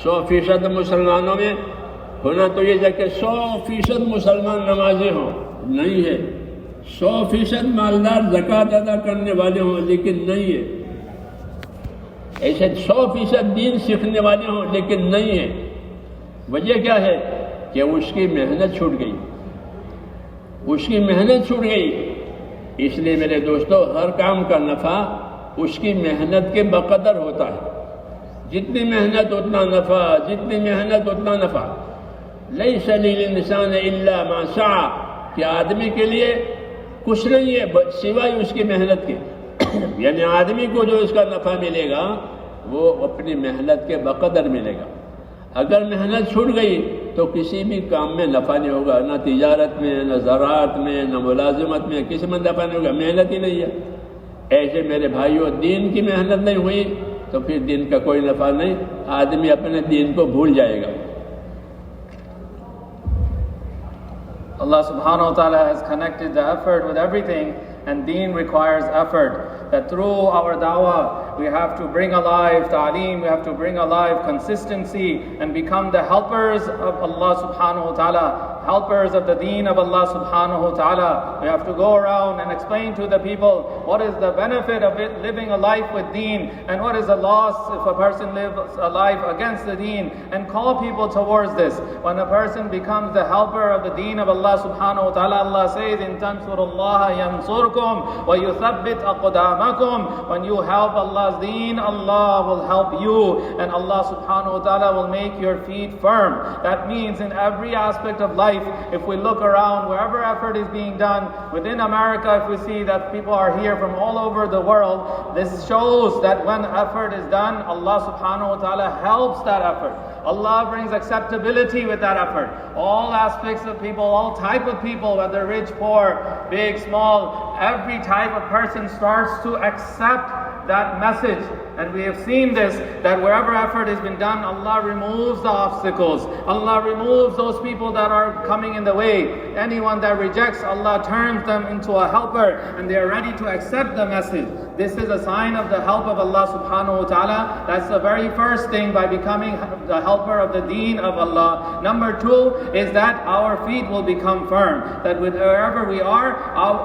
100% مسلمانوں میں ہونا تو یہ ہے کہ 100% مسلمان نمازی ہوں، نہیں ہے۔ 100% مالدار زکوٰۃ ادا کرنے والے ہوں، لیکن نہیں ہے۔ ایسے 100% دین سیکھنے والے ہوں، لیکن نہیں ہے۔ وجہ کیا ہے؟ کہ اس کی محنت چھوٹ گئی، اس کی محنت چھوٹ گئی۔ اس لیے میرے دوستو، ہر کام کا نفع اس کی محنت کے بقدر ہوتا ہے۔ جتنی محنت اتنا نفع، جتنی محنت اتنا نفع۔ لیس للانسان الا ما سعى، کہ آدمی کے لیے کچھ نہیں ہے سوائے اس کی محنت کے۔ یعنی آدمی کو جو اس کا نفع ملے گا وہ اپنی محنت کے بقدر ملے گا۔ اگر محنت چھوٹ گئی تو کسی بھی کام میں نفع نہیں ہوگا، نہ تجارت میں، نہ زراعت میں، نہ ملازمت میں، کسی میں نفع نہیں ہوگا، محنت ہی نہیں ہے۔ ایسے میرے بھائیوں، دین کی محنت نہیں ہوئی تو پھر دین کا کوئی نفع نہیں، آدمی اپنے دین کو بھول جائے گا۔ Allah subhanahu wa ta'ala has connected the effort with everything, and deen requires effort. That through our da'wah, we have to bring alive ta'aleem, we have to bring alive consistency and become the helpers of Allah subhanahu wa ta'ala, helpers of the deen of Allah subhanahu wa ta'ala. We have to go around and explain to the people what is the benefit of it, living a life with deen, and what is the loss if a person lives a life against the deen, and call people towards this. When a person becomes the helper of the deen of Allah subhanahu wa ta'ala, Allah says, in tansurullaha yansurkum wa yuthabbit aqdamakum. When you help Allah's deen, Allah will help you, and Allah subhanahu wa ta'ala will make your feet firm. That means in every aspect of life, if we look around, wherever effort is being done, within America, if we see that people are here from all over the world, this shows that when effort is done, Allah subhanahu wa ta'ala helps that effort. Allah brings acceptability with that effort. All aspects of people, all type of people, whether rich, poor, big, small, every type of person starts to accept that message. And we have seen this, that wherever effort has been done, Allah removes the obstacles. Allah removes those people that are coming in the way. Anyone that rejects, Allah turns them into a helper, and they are ready to accept the message. This is a sign of the help of Allah subhanahu wa ta'ala. That's the very first thing, by becoming the helper of the deen of Allah. Number two is that our feet will become firm. That wherever we are,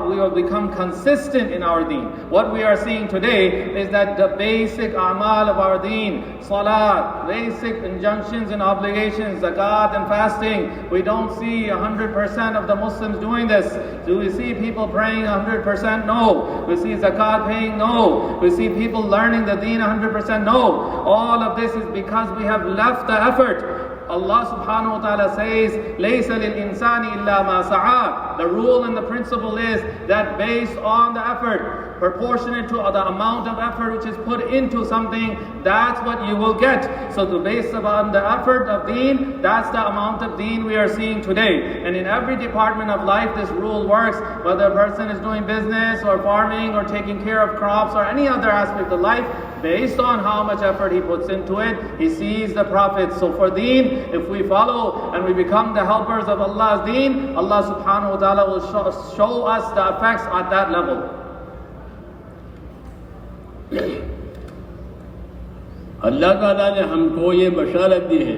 we will become consistent in our deen. What we are seeing today is that the basic a'mal of our deen, salat, basic injunctions and obligations, zakat and fasting, we don't see 100% of the Muslims doing this. Do we see people praying 100%? No. We see zakat paying? No. We see people learning the deen 100%? No. All of this is because we have left the effort. Allah subhanahu wa ta'ala says, لَيْسَ لِلْإِنسَانِ إِلَّا مَا سَعَى. The rule and the principle is that based on the effort, proportionate to the amount of effort which is put into something, that's what you will get. So based upon the effort of deen, that's the amount of deen we are seeing today. And in every department of life, this rule works. Whether a person is doing business or farming or taking care of crops or any other aspect of life, based on how much effort he puts into it, he sees the profits. So for deen, if we follow and we become the helpers of Allah's deen, Allah subhanahu wa ta'ala will show us the effects at that level. اللہ تعالیٰ نے ہم کو یہ بشارت دی ہے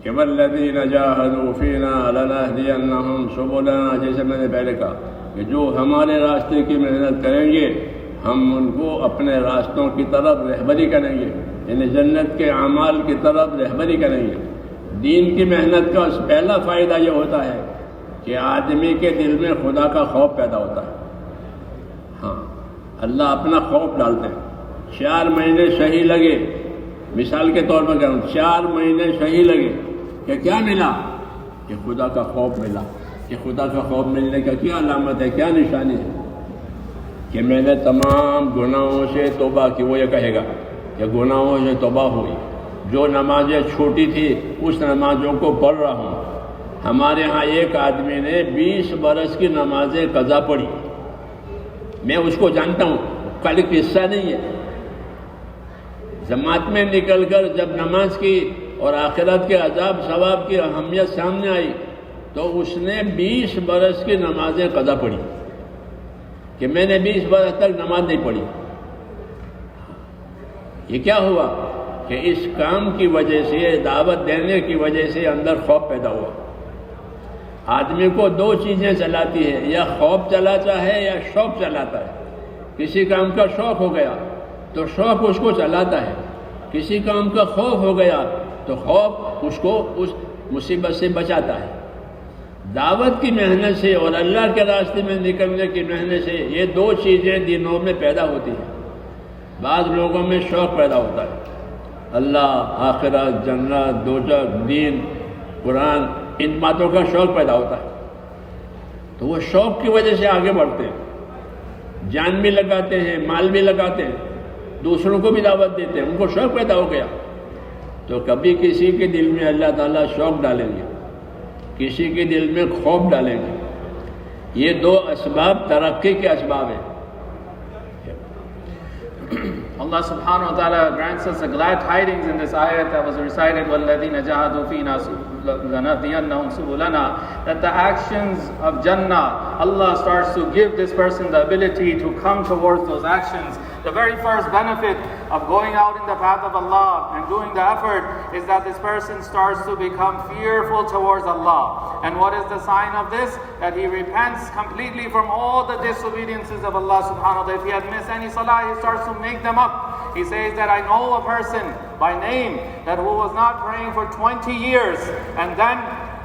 کہ والذین جاہدوا فینا لنہدینہم سبلنا، جیسے میں نے پہلے کہا کہ جو ہمارے راستے کی محنت کریں گے، ہم ان کو اپنے راستوں کی طرف رہبری کریں گے، یعنی جنت کے اعمال کی طرف رہبری کریں گے۔ دین کی محنت کا پہلا فائدہ یہ ہوتا ہے کہ آدمی کے دل میں خدا کا خوف پیدا ہوتا ہے۔ ہاں، اللہ اپنا خوف ڈالتے ہیں۔ 4 مہینے صحیح لگے، مثال کے طور پر کہہ رہا ہوں، 4 مہینے صحیح لگے کہ کیا ملا؟ کہ خدا کا خوف ملا۔ کہ خدا کا خوف ملنے کا کیا علامت ہے، کیا نشانی ہے؟ کہ میں نے تمام گناہوں سے توبہ کی۔ وہ یہ کہے گا کہ گناہوں سے توبہ ہوئی، جو نمازیں چھوٹی تھی اس نمازوں کو پڑھ رہا ہوں۔ ہمارے ہاں ایک آدمی نے 20 برس کی نمازیں قضا پڑھی، میں اس کو جانتا ہوں، خالی قصہ نہیں ہے۔ جماعت میں نکل کر جب نماز کی اور آخرت کے عذاب ثواب کی اہمیت سامنے آئی تو اس نے 20 برس کی نمازیں قضا پڑھی کہ میں نے 20 برس تک نماز نہیں پڑھی۔ یہ کیا ہوا کہ اس کام کی وجہ سے، دعوت دینے کی وجہ سے اندر خوف پیدا ہوا۔ آدمی کو 2 چیزیں چلاتی ہے، یا خوف چلاتا ہے یا شوق چلاتا ہے۔ کسی کام کا شوق ہو گیا تو شوق اس کو چلاتا ہے، کسی کام کا خوف ہو گیا تو خوف اس کو اس مصیبت سے بچاتا ہے۔ دعوت کی محنت سے اور اللہ کے راستے میں نکلنے کی محنت سے یہ 2 چیزیں دلوں میں پیدا ہوتی ہیں۔ بعض لوگوں میں شوق پیدا ہوتا ہے، اللہ، آخرت، جنت، دوزخ، دین، قرآن، ان باتوں کا شوق پیدا ہوتا ہے، تو وہ شوق کی وجہ سے آگے بڑھتے ہیں، جان بھی لگاتے ہیں، مال بھی لگاتے ہیں، دوسروں کو بھی دعوت دیتے ہیں، ان کو شوق پیدا ہو گیا۔ تو کبھی کسی کے دل میں اللہ تعالیٰ شوق ڈالیں گے، کسی کے دل میں خوف ڈالیں گے. یہ دو اسباب ترقی کے اسباب ہیں. Allah subhanahu wa ta'ala grants us the glad tidings in this ayat that was recited, وَالَّذِينَ جَاهَدُوا فِينَا لَنَهْدِيَنَّهُمْ سُبُلَنَا, that the actions of Jannah, Allah starts to give this person the ability to come towards those actions. The very first benefit of going out in the path of Allah and doing the effort is that this person starts to become fearful towards Allah. And what is the sign of this? That he repents completely from all the disobediences of Allah subhanahu wa ta'ala. If he had missed any salah, he starts to make them up. He says that I know a person by name that who was not praying for 20 years, and then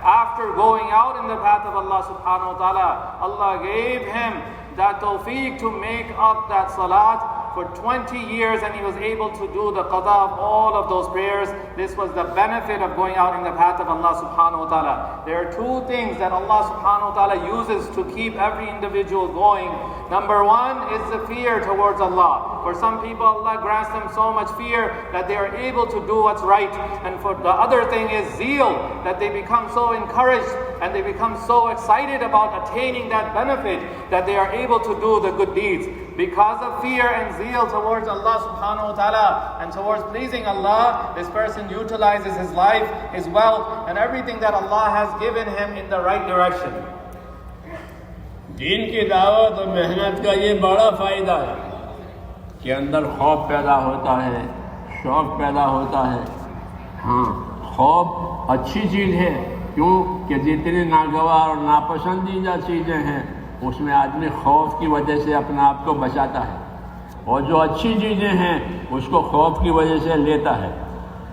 after going out in the path of Allah subhanahu wa ta'ala, Allah gave him that tawfiq to make up that salat for 20 years, and he was able to do the qada of all of those prayers. This was the benefit of going out in the path of Allah subhanahu wa ta'ala. There are two things that Allah subhanahu wa ta'ala uses to keep every individual going. Number one is the fear towards Allah. For some people, Allah grants them so much fear that they are able to do what's right. And for the other thing is zeal, that they become so encouraged and they become so excited about attaining that benefit that they are able to do the good deeds. Because of fear and zeal towards Allah subhanahu wa ta'ala and towards pleasing Allah, this person utilizes his life, his wealth, and everything that Allah has given him in the right direction. دین کی دعوت اور محنت کا یہ بڑا فائدہ ہے کہ اندر خوف پیدا ہوتا ہے، شوق پیدا ہوتا ہے. ہاں، خوف اچھی چیز ہے، کیوں کہ جتنی ناگوار اور ناپسندیدہ چیزیں ہیں اس میں آدمی خوف کی وجہ سے اپنے آپ کو بچاتا ہے، اور جو اچھی چیزیں ہیں اس کو خوف کی وجہ سے لیتا ہے.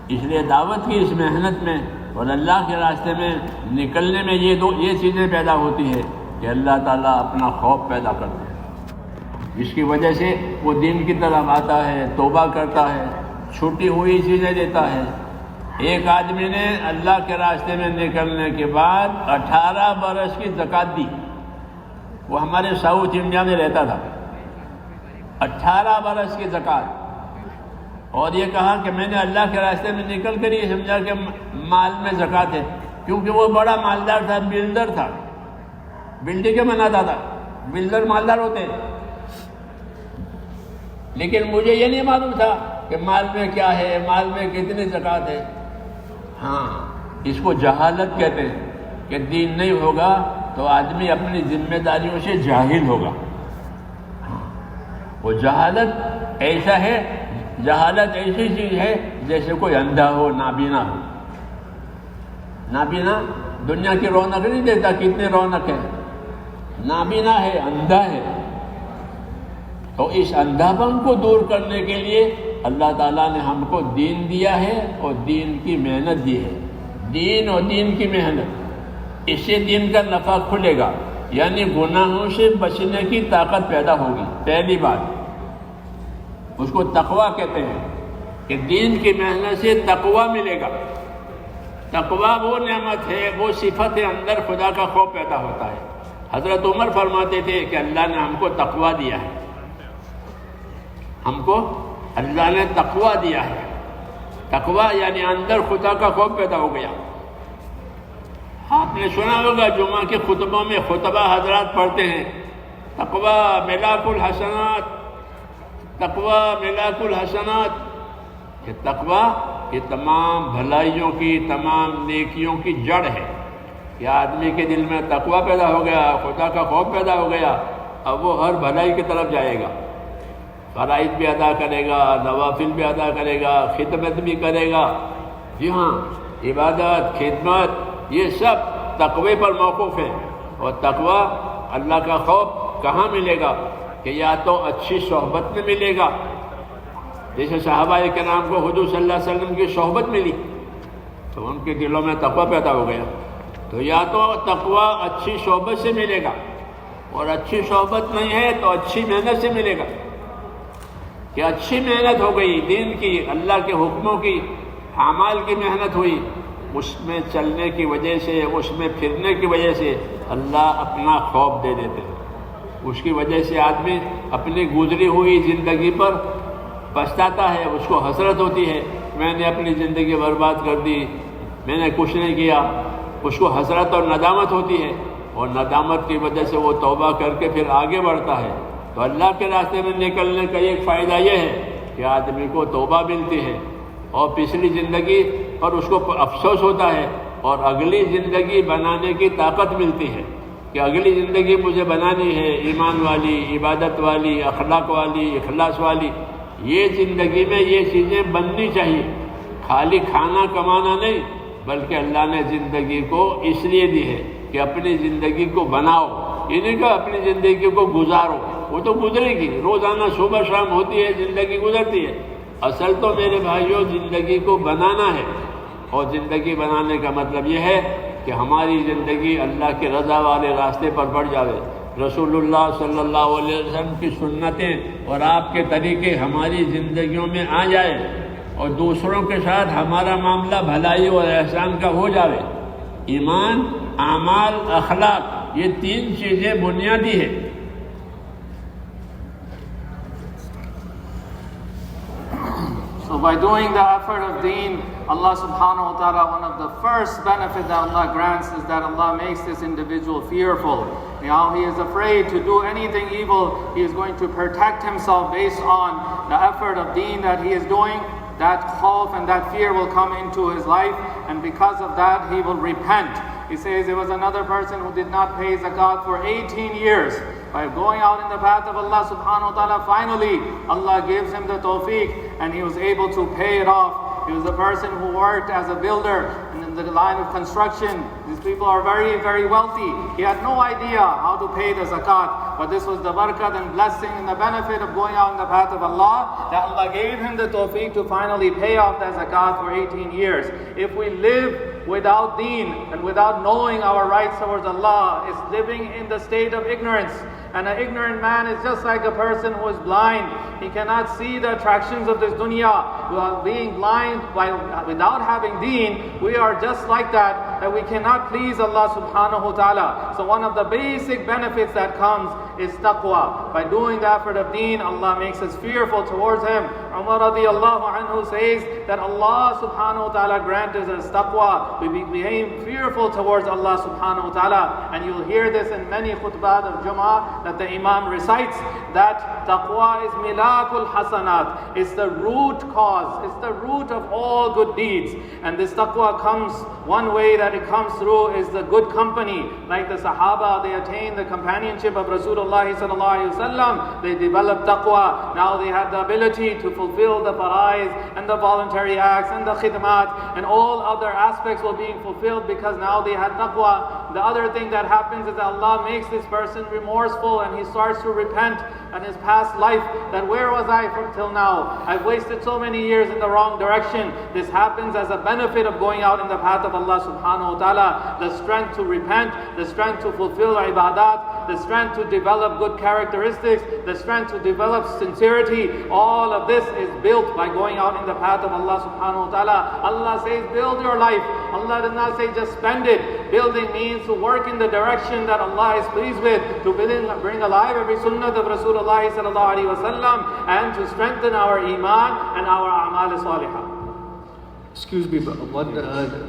اس لیے دعوت کی اس محنت میں اور اللہ کے راستے میں نکلنے میں یہ چیزیں پیدا ہوتی ہے کہ اللہ تعالیٰ اپنا خوف پیدا کرتا ہے، جس کی وجہ سے وہ دین کی طرف آتا ہے، توبہ کرتا ہے، چھوٹی ہوئی چیزیں دیتا ہے. ایک آدمی نے اللہ کے راستے میں نکلنے کے بعد 18 برس کی زکوٰۃ دی. وہ ہمارے ساؤتھ انڈیا میں رہتا تھا. 18 برس کی زکوٰۃ، اور یہ کہا کہ میں نے اللہ کے راستے میں نکل کر یہ سمجھا کہ مال میں زکوٰۃ ہے، کیونکہ وہ بڑا مالدار تھا، بلڈر تھا، بلڈنگیں بناتا تھا. بلڈر مالدار ہوتے ہیں. لیکن مجھے یہ نہیں معلوم تھا کہ مال میں کیا ہے، مال میں کتنی زکوٰۃ ہے. ہاں، اس کو جہالت کہتے ہیں کہ دین نہیں ہوگا تو آدمی اپنی ذمہ داریوں سے جاہل ہوگا. وہ جہالت ایسا ہے، جہالت ایسی چیز ہے جیسے کوئی اندھا ہو، نابینا ہو. نابینا دنیا کی رونق نہیں دیتا، کتنی رونق ہے. نابینا ہے، اندھا ہے. تو اس اندھاپن کو دور کرنے کے لیے اللہ تعالیٰ نے ہم کو دین دیا ہے اور دین کی محنت دی ہے. دین اور دین کی محنت، اس سے دین کا نفع کھلے گا، یعنی گناہوں سے بچنے کی طاقت پیدا ہوگی. پہلی بات اس کو تقویٰ کہتے ہیں کہ دین کی محنت سے تقویٰ ملے گا. تقویٰ وہ نعمت ہے، وہ صفت ہے، اندر خدا کا خوف پیدا ہوتا ہے. حضرت عمر فرماتے تھے کہ اللہ نے ہم کو تقویٰ دیا ہے، ہم کو اللہ نے تقویٰ دیا ہے. تقویٰ یعنی اندر خدا کا خوف پیدا ہو گیا. آپ نے سنا ہوگا جمعہ کے خطبوں میں خطبہ حضرات پڑھتے ہیں، تقویٰ ملاک الحسنات، تقویٰ ملاک الحسنات. کہ تقویٰ یہ تمام بھلائیوں کی، تمام نیکیوں کی جڑ ہے. کہ آدمی کے دل میں تقویٰ پیدا ہو گیا، خدا کا خوف پیدا ہو گیا، اب وہ ہر بھلائی کی طرف جائے گا. فرائض بھی ادا کرے گا، نوافل بھی ادا کرے گا، خدمت بھی کرے گا. جی ہاں، عبادت، خدمت، یہ سب تقوی پر موقوف ہے. اور تقوی، اللہ کا خوف کہاں ملے گا؟ کہ یا تو اچھی صحبت میں ملے گا، جیسے صحابہ کرام کو حضور صلی اللہ علیہ وسلم کی صحبت ملی تو ان کے دلوں میں تقوی پیدا ہو گیا. تو یا تو تقوی اچھی صحبت سے ملے گا، اور اچھی صحبت نہیں ہے تو اچھی محنت سے ملے گا. کہ اچھی محنت ہو گئی دین کی، اللہ کے حکموں کی، اعمال کی محنت ہوئی، اس میں چلنے کی وجہ سے، اس میں پھرنے کی وجہ سے اللہ اپنا خوف دے دیتے ہیں. اس کی وجہ سے آدمی اپنی گزری ہوئی زندگی پر پچھتاتا ہے، اس کو حسرت ہوتی ہے. میں نے اپنی زندگی برباد کر دی، میں نے کچھ نہیں کیا، اس کو حسرت اور ندامت ہوتی ہے، اور ندامت کی وجہ سے وہ توبہ کر کے پھر آگے بڑھتا ہے۔ تو اللہ کے راستے میں نکلنے کا ایک فائدہ یہ ہے کہ آدمی کو توبہ ملتی ہے، اور پچھلی زندگی پر اس کو افسوس ہوتا ہے، اور اگلی زندگی بنانے کی طاقت ملتی ہے کہ اگلی زندگی مجھے بنانی ہے ایمان والی، عبادت والی، اخلاق والی، اخلاص والی۔ یہ زندگی میں یہ چیزیں بننی چاہیے، خالی کھانا کمانا نہیں، بلکہ اللہ نے زندگی کو اس لیے دی ہے کہ اپنی زندگی کو بناؤ، یہ نہیں کہ اپنی زندگی کو گزارو، وہ تو گزرے گی، روزانہ صبح شام ہوتی ہے، زندگی گزرتی ہے۔ اصل تو میرے بھائیوں زندگی کو بنانا ہے، اور زندگی بنانے کا مطلب یہ ہے کہ ہماری زندگی اللہ کے رضا والے راستے پر بڑھ جاوے، رسول اللہ صلی اللہ علیہ وسلم کی سنتیں اور آپ کے طریقے ہماری زندگیوں میں آ جائے، اور دوسروں کے ساتھ ہمارا معاملہ بھلائی اور احسان کا ہو جاوے۔ ایمان، اعمال، اخلاق، یہ تین چیزیں بنیادی ہیں۔ So by doing the effort of deen, Allah subhanahu wa ta'ala, one of the first benefits that Allah grants is that Allah makes this individual fearful. Now he is afraid to do anything evil. He is going to protect himself based on the effort of deen that he is doing. That khawf and that fear will come into his life, and because of that he will repent. He says there was another person who did not pay zakat for 18 years. By going out in the path of Allah subhanahu wa ta'ala, finally Allah gives him the tawfiq and he was able to pay it off. He was a person who worked as a builder and in the line of construction. These people are very, very wealthy. He had no idea how to pay the zakat, but this was the barakat and blessing and the benefit of going out in the path of Allah, that Allah gave him the tawfiq to finally pay off the zakat for 18 years. If we live without deen and without knowing our rights towards Allah, is living in the state of ignorance. And an ignorant man is just like a person who is blind. He cannot see the attractions of this dunya. While being blind, without having deen, we are just like that we cannot please Allah subhanahu wa ta'ala. So one of the basic benefits that comes is taqwa. By doing the effort of deen, Allah makes us fearful towards Him. Umar radiyallahu anhu says that Allah subhanahu wa ta'ala granted us taqwa. We became fearful towards Allah subhanahu wa ta'ala. And you'll hear this in many khutbah of Jummah, that the Imam recites that taqwa is milakul hasanat. It's the root cause, it's the root of all good deeds. And this taqwa comes, one way that it comes through is the good company. Like the Sahaba, they attained the companionship of Rasulullah sallallahu alaihi wasallam. They developed taqwa. Now they have the ability to fulfill the faraiz and the voluntary acts and the khidmat, and all other aspects were being fulfilled because now they had taqwa. The other thing that happens is that Allah makes this person remorseful, and he starts to repent in his past life, that where was I from till now? I've wasted so many years in the wrong direction. This happens as a benefit of going out in the path of Allah subhanahu wa ta'ala. The strength to repent, the strength to fulfill ibadat, the strength to develop good characteristics, the strength to develop sincerity. All of this is built by going out in the path of Allah subhanahu wa ta'ala. Allah says build your life. Allah does not say just spend it. Building means to work in the direction that Allah is pleased with, to bring alive every sunnah of Rasulullah sallallahu alaihi wasallam, and to strengthen our iman and our a'mal salihah. Excuse me, but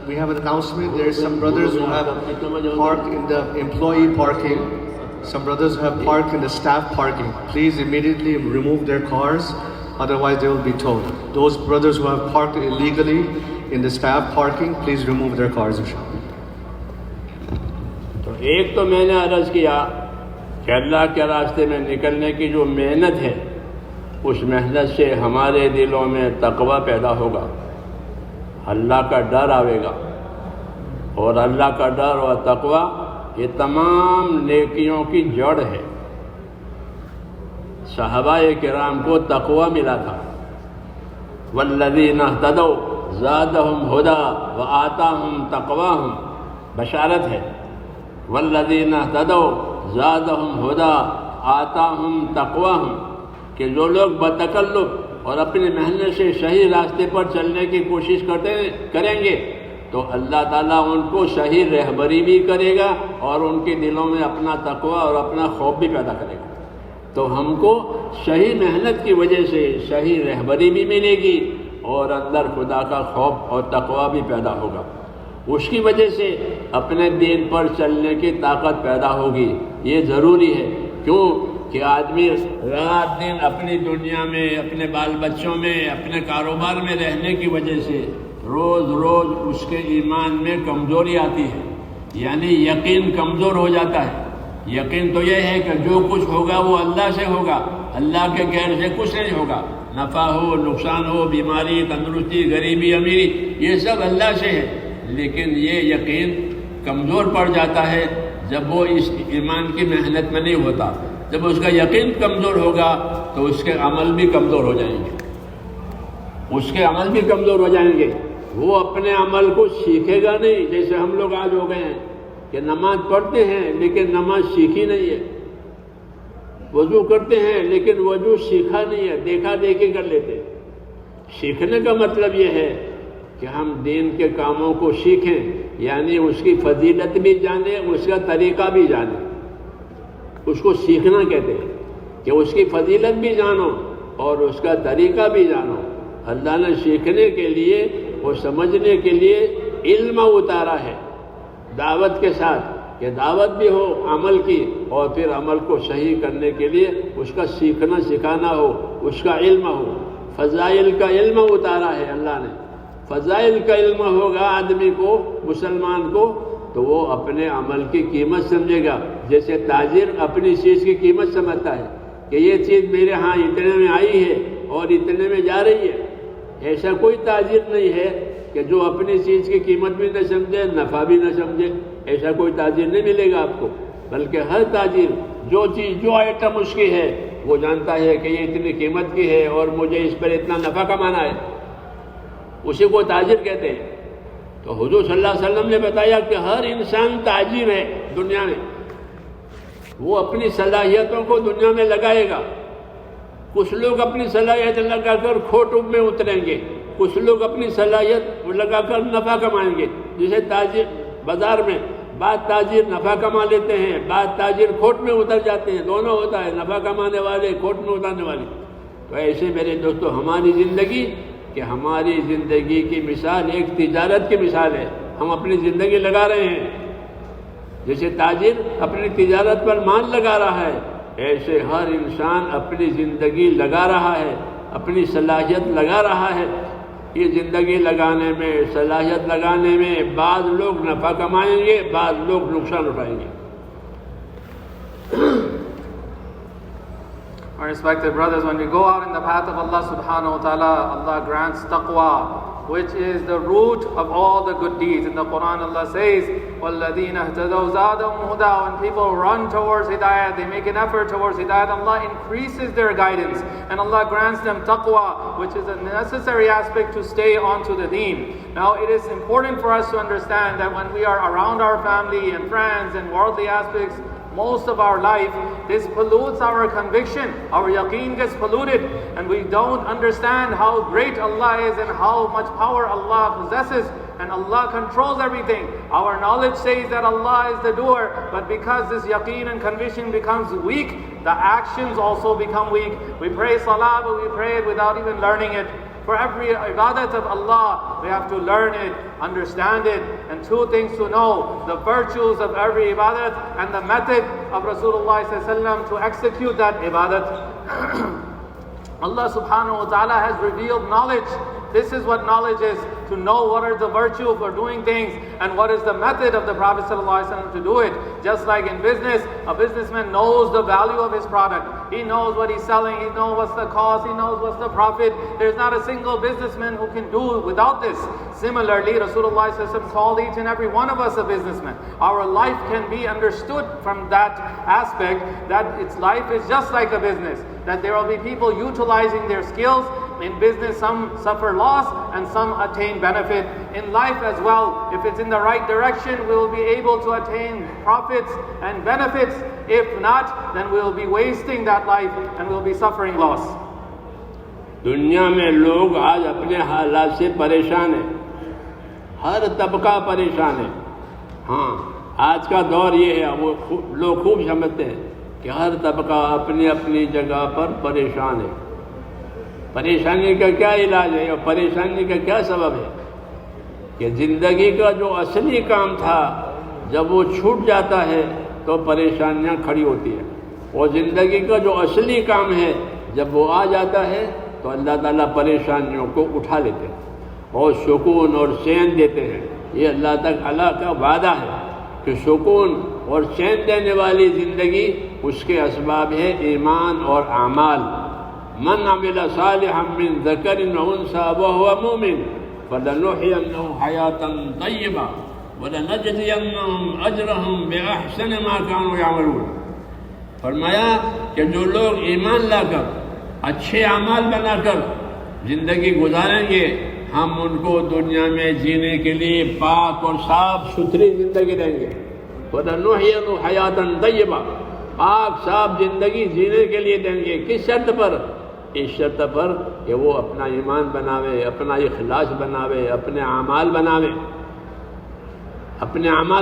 we have an announcement. There are some brothers who have parked in the employee parking. Some brothers who have parked in the staff parking. Please immediately remove their cars, otherwise they will be towed. Those brothers who have parked illegally in the staff parking, please remove their cars, inshallah. تو ایک تو میں نے عرض کیا کہ اللہ کے راستے میں نکلنے کی جو محنت ہے، اس محنت سے ہمارے دلوں میں تقوی پیدا ہوگا، اللہ کا ڈر آئے گا، اور اللہ کا ڈر اور تقوی یہ تمام نیکیوں کی جڑ ہے۔ صحابہ کرام کو تقوی ملا تھا، والذین اہتدوا زادہم ہدی وآتاہم تقواہم، بشارت ہے، والذین اہتدوا زادہم ہدی آتاہم تقواہم، کہ جو لوگ بتکلف اور اپنی محنت سے صحیح راستے پر چلنے کی کوشش کریں گے تو اللہ تعالیٰ ان کو صحیح رہبری بھی کرے گا، اور ان کے دلوں میں اپنا تقوی اور اپنا خوف بھی پیدا کرے گا۔ تو ہم کو صحیح محنت کی وجہ سے صحیح رہبری بھی ملے گی، اور اندر خدا کا خوف اور تقوی بھی پیدا ہوگا. اس کی وجہ سے اپنے دین پر چلنے کی طاقت پیدا ہوگی. یہ ضروری ہے. کیوں کہ آدمی رات دن اپنی دنیا میں، اپنے بال بچوں میں، اپنے کاروبار میں رہنے کی وجہ سے روز روز اس کے ایمان میں کمزوری آتی ہے، یعنی یقین کمزور ہو جاتا ہے. یقین تو یہ ہے کہ جو کچھ ہوگا وہ اللہ سے ہوگا، اللہ کے غیر سے کچھ نہیں ہوگا. نفع ہو، نقصان ہو، بیماری، تندرستی، غریبی، امیری، یہ سب اللہ سے ہے. لیکن یہ یقین کمزور پڑ جاتا ہے جب وہ اس ایمان کی محنت میں نہیں ہوتا. جب اس کا یقین کمزور ہوگا تو اس کے عمل بھی کمزور ہو جائیں گے. اس کے عمل بھی کمزور ہو جائیں گے. وہ اپنے عمل کو سیکھے گا نہیں. جیسے ہم لوگ آج ہو گئے ہیں کہ نماز پڑھتے ہیں لیکن نماز سیکھی نہیں ہے. وضو کرتے ہیں لیکن وضو سیکھا نہیں ہے، دیکھا دیکھی کر لیتے. سیکھنے کا مطلب یہ ہے کہ ہم دین کے کاموں کو سیکھیں، یعنی اس کی فضیلت بھی جانیں، اس کا طریقہ بھی جانیں. اس کو سیکھنا کہتے ہیں کہ اس کی فضیلت بھی جانو اور اس کا طریقہ بھی جانو. اللہ نے سیکھنے کے لیے اور سمجھنے کے لیے علم اتارا ہے دعوت کے ساتھ، کہ دعوت بھی ہو عمل کی، اور پھر عمل کو صحیح کرنے کے لیے اس کا سیکھنا سکھانا ہو، اس کا علم ہو. فضائل کا علم اتارا ہے اللہ نے. فضائل کا علم ہوگا آدمی کو، مسلمان کو، تو وہ اپنے عمل کی قیمت سمجھے گا. جیسے تاجر اپنی چیز کی قیمت سمجھتا ہے کہ یہ چیز میرے ہاں اتنے میں آئی ہے اور اتنے میں جا رہی ہے. ایسا کوئی تاجر نہیں ہے کہ جو اپنی چیز کی قیمت بھی نہ سمجھے، نفع بھی نہ سمجھے. ایسا کوئی تاجر نہیں ملے گا آپ کو. بلکہ ہر تاجر جو چیز، جو آئٹم اس کی ہے، وہ جانتا ہے کہ یہ اتنی قیمت کی ہے اور مجھے اس پر اتنا نفع کمانا ہے. اسی کو تاجر کہتے ہیں. تو حضور صلی اللہ علیہ وسلم نے بتایا کہ ہر انسان تاجر ہے دنیا میں. وہ اپنی صلاحیتوں کو دنیا میں لگائے گا. کچھ لوگ اپنی صلاحیت لگا کر کھوٹ میں اتریں گے، کچھ لوگ اپنی صلاحیت لگا کر نفع کمائیں گے. جیسے تاجر بازار میں، بعض تاجر نفع کما لیتے ہیں، بعض تاجر کھوٹ میں اتر جاتے ہیں. دونوں ہوتا ہے، نفع کمانے والے، کھوٹ میں اترنے والے. تو ایسے میرے دوستو ہماری زندگی، کہ ہماری زندگی کی مثال ایک تجارت کی مثال ہے. ہم اپنی زندگی لگا رہے ہیں. جیسے تاجر اپنی تجارت پر مال لگا رہا ہے، ایسے ہر انسان اپنی زندگی لگا رہا ہے، اپنی صلاحیت لگا رہا ہے. یہ زندگی لگانے میں، صلاحیت لگانے میں بعض لوگ نفع کمائیں گے، بعض لوگ نقصان اٹھائیں گے. Our respected brothers, when we go out in the path of Allah subhanahu wa ta'ala, Allah grants taqwa, which is the root of all the good deeds. In the Quran, Allah says, وَالَّذِينَ اهْتَدَوْا زَادَهُمْ هُدًى. When people run towards hidayah, they make an effort towards hidayah, Allah increases their guidance. And Allah grants them taqwa, which is a necessary aspect to stay onto the deen. Now, it is important for us to understand that when we are around our family and friends and worldly aspects, most of our life, this pollutes our conviction. Our yaqeen gets polluted, and we don't understand how great Allah is and how much power Allah possesses, and Allah controls everything. Our knowledge says that Allah is the doer, but because this yaqeen and conviction becomes weak, the actions also become weak. We pray salah, but we pray it without even learning it. For every ibadat of Allah, we have to learn it, understand it, and two things to know: the virtues of every ibadat and the method of Rasulullah ﷺ to execute that ibadat. Allah subhanahu wa ta'ala has revealed knowledge. This is what knowledge is, to know what are the virtue for doing things and what is the method of the Prophet ﷺ to do it. Just like in business, a businessman knows the value of his product. He knows what he's selling, he knows what's the cost, he knows what's the profit. There's not a single businessman who can do without this. Similarly, Rasulullah ﷺ called each and every one of us a businessman. Our life can be understood from that aspect, that its life is just like a business, that there will be people utilizing their skills. In business, some suffer loss and some attain benefit. In life as well, if it's in the right direction, we will be able to attain profits and benefits. If not, then we will be wasting that life and we will be suffering loss. دنیا میں لوگ آج اپنے حالات سے پریشان ہیں. ہر طبقہ پریشان ہے. ہاں، آج کا دور یہ ہے، وہ لوگ خوب سمجھتے ہیں کہ ہر طبقہ اپنی اپنی جگہ پر پریشان ہے. پریشانی کا کیا علاج ہے اور پریشانی کا کیا سبب ہے؟ کہ زندگی کا جو اصلی کام تھا جب وہ چھوٹ جاتا ہے تو پریشانیاں کھڑی ہوتی ہیں، اور زندگی کا جو اصلی کام ہے جب وہ آ جاتا ہے تو اللہ تعالیٰ پریشانیوں کو اٹھا لیتے ہیں اور سکون اور چین دیتے ہیں۔ یہ اللہ کا وعدہ ہے کہ سکون اور چین دینے والی زندگی اس کے اسباب ہے ایمان اور اعمال۔ من عمل صالحا من ذکر و انثی وهو مؤمن فلنحینہ حیاۃ طیبہ وَلَنَجْزِيَنَّهُمْ أَجْرَهُمْ بِأَحْسَنِ مَا كَانُوا يَعْمَلُونَ۔ فرمایا کہ جو لوگ ایمان لا کر اچھے اعمال بنا کر زندگی گزاریں گے، ہم ان کو دنیا میں جینے کے لیے پاک اور صاف ستھری زندگی دیں گے۔ وَلَنُحْيِيَنَّهُمْ حَيَاةً طَيِّبَةً، پاک صاف زندگی جینے کے لیے دیں گے۔ کس شرط پر؟ اس شرط پر کہ وہ اپنا ایمان بناوے، اپنا اخلاص بناوے، اپنے اعمال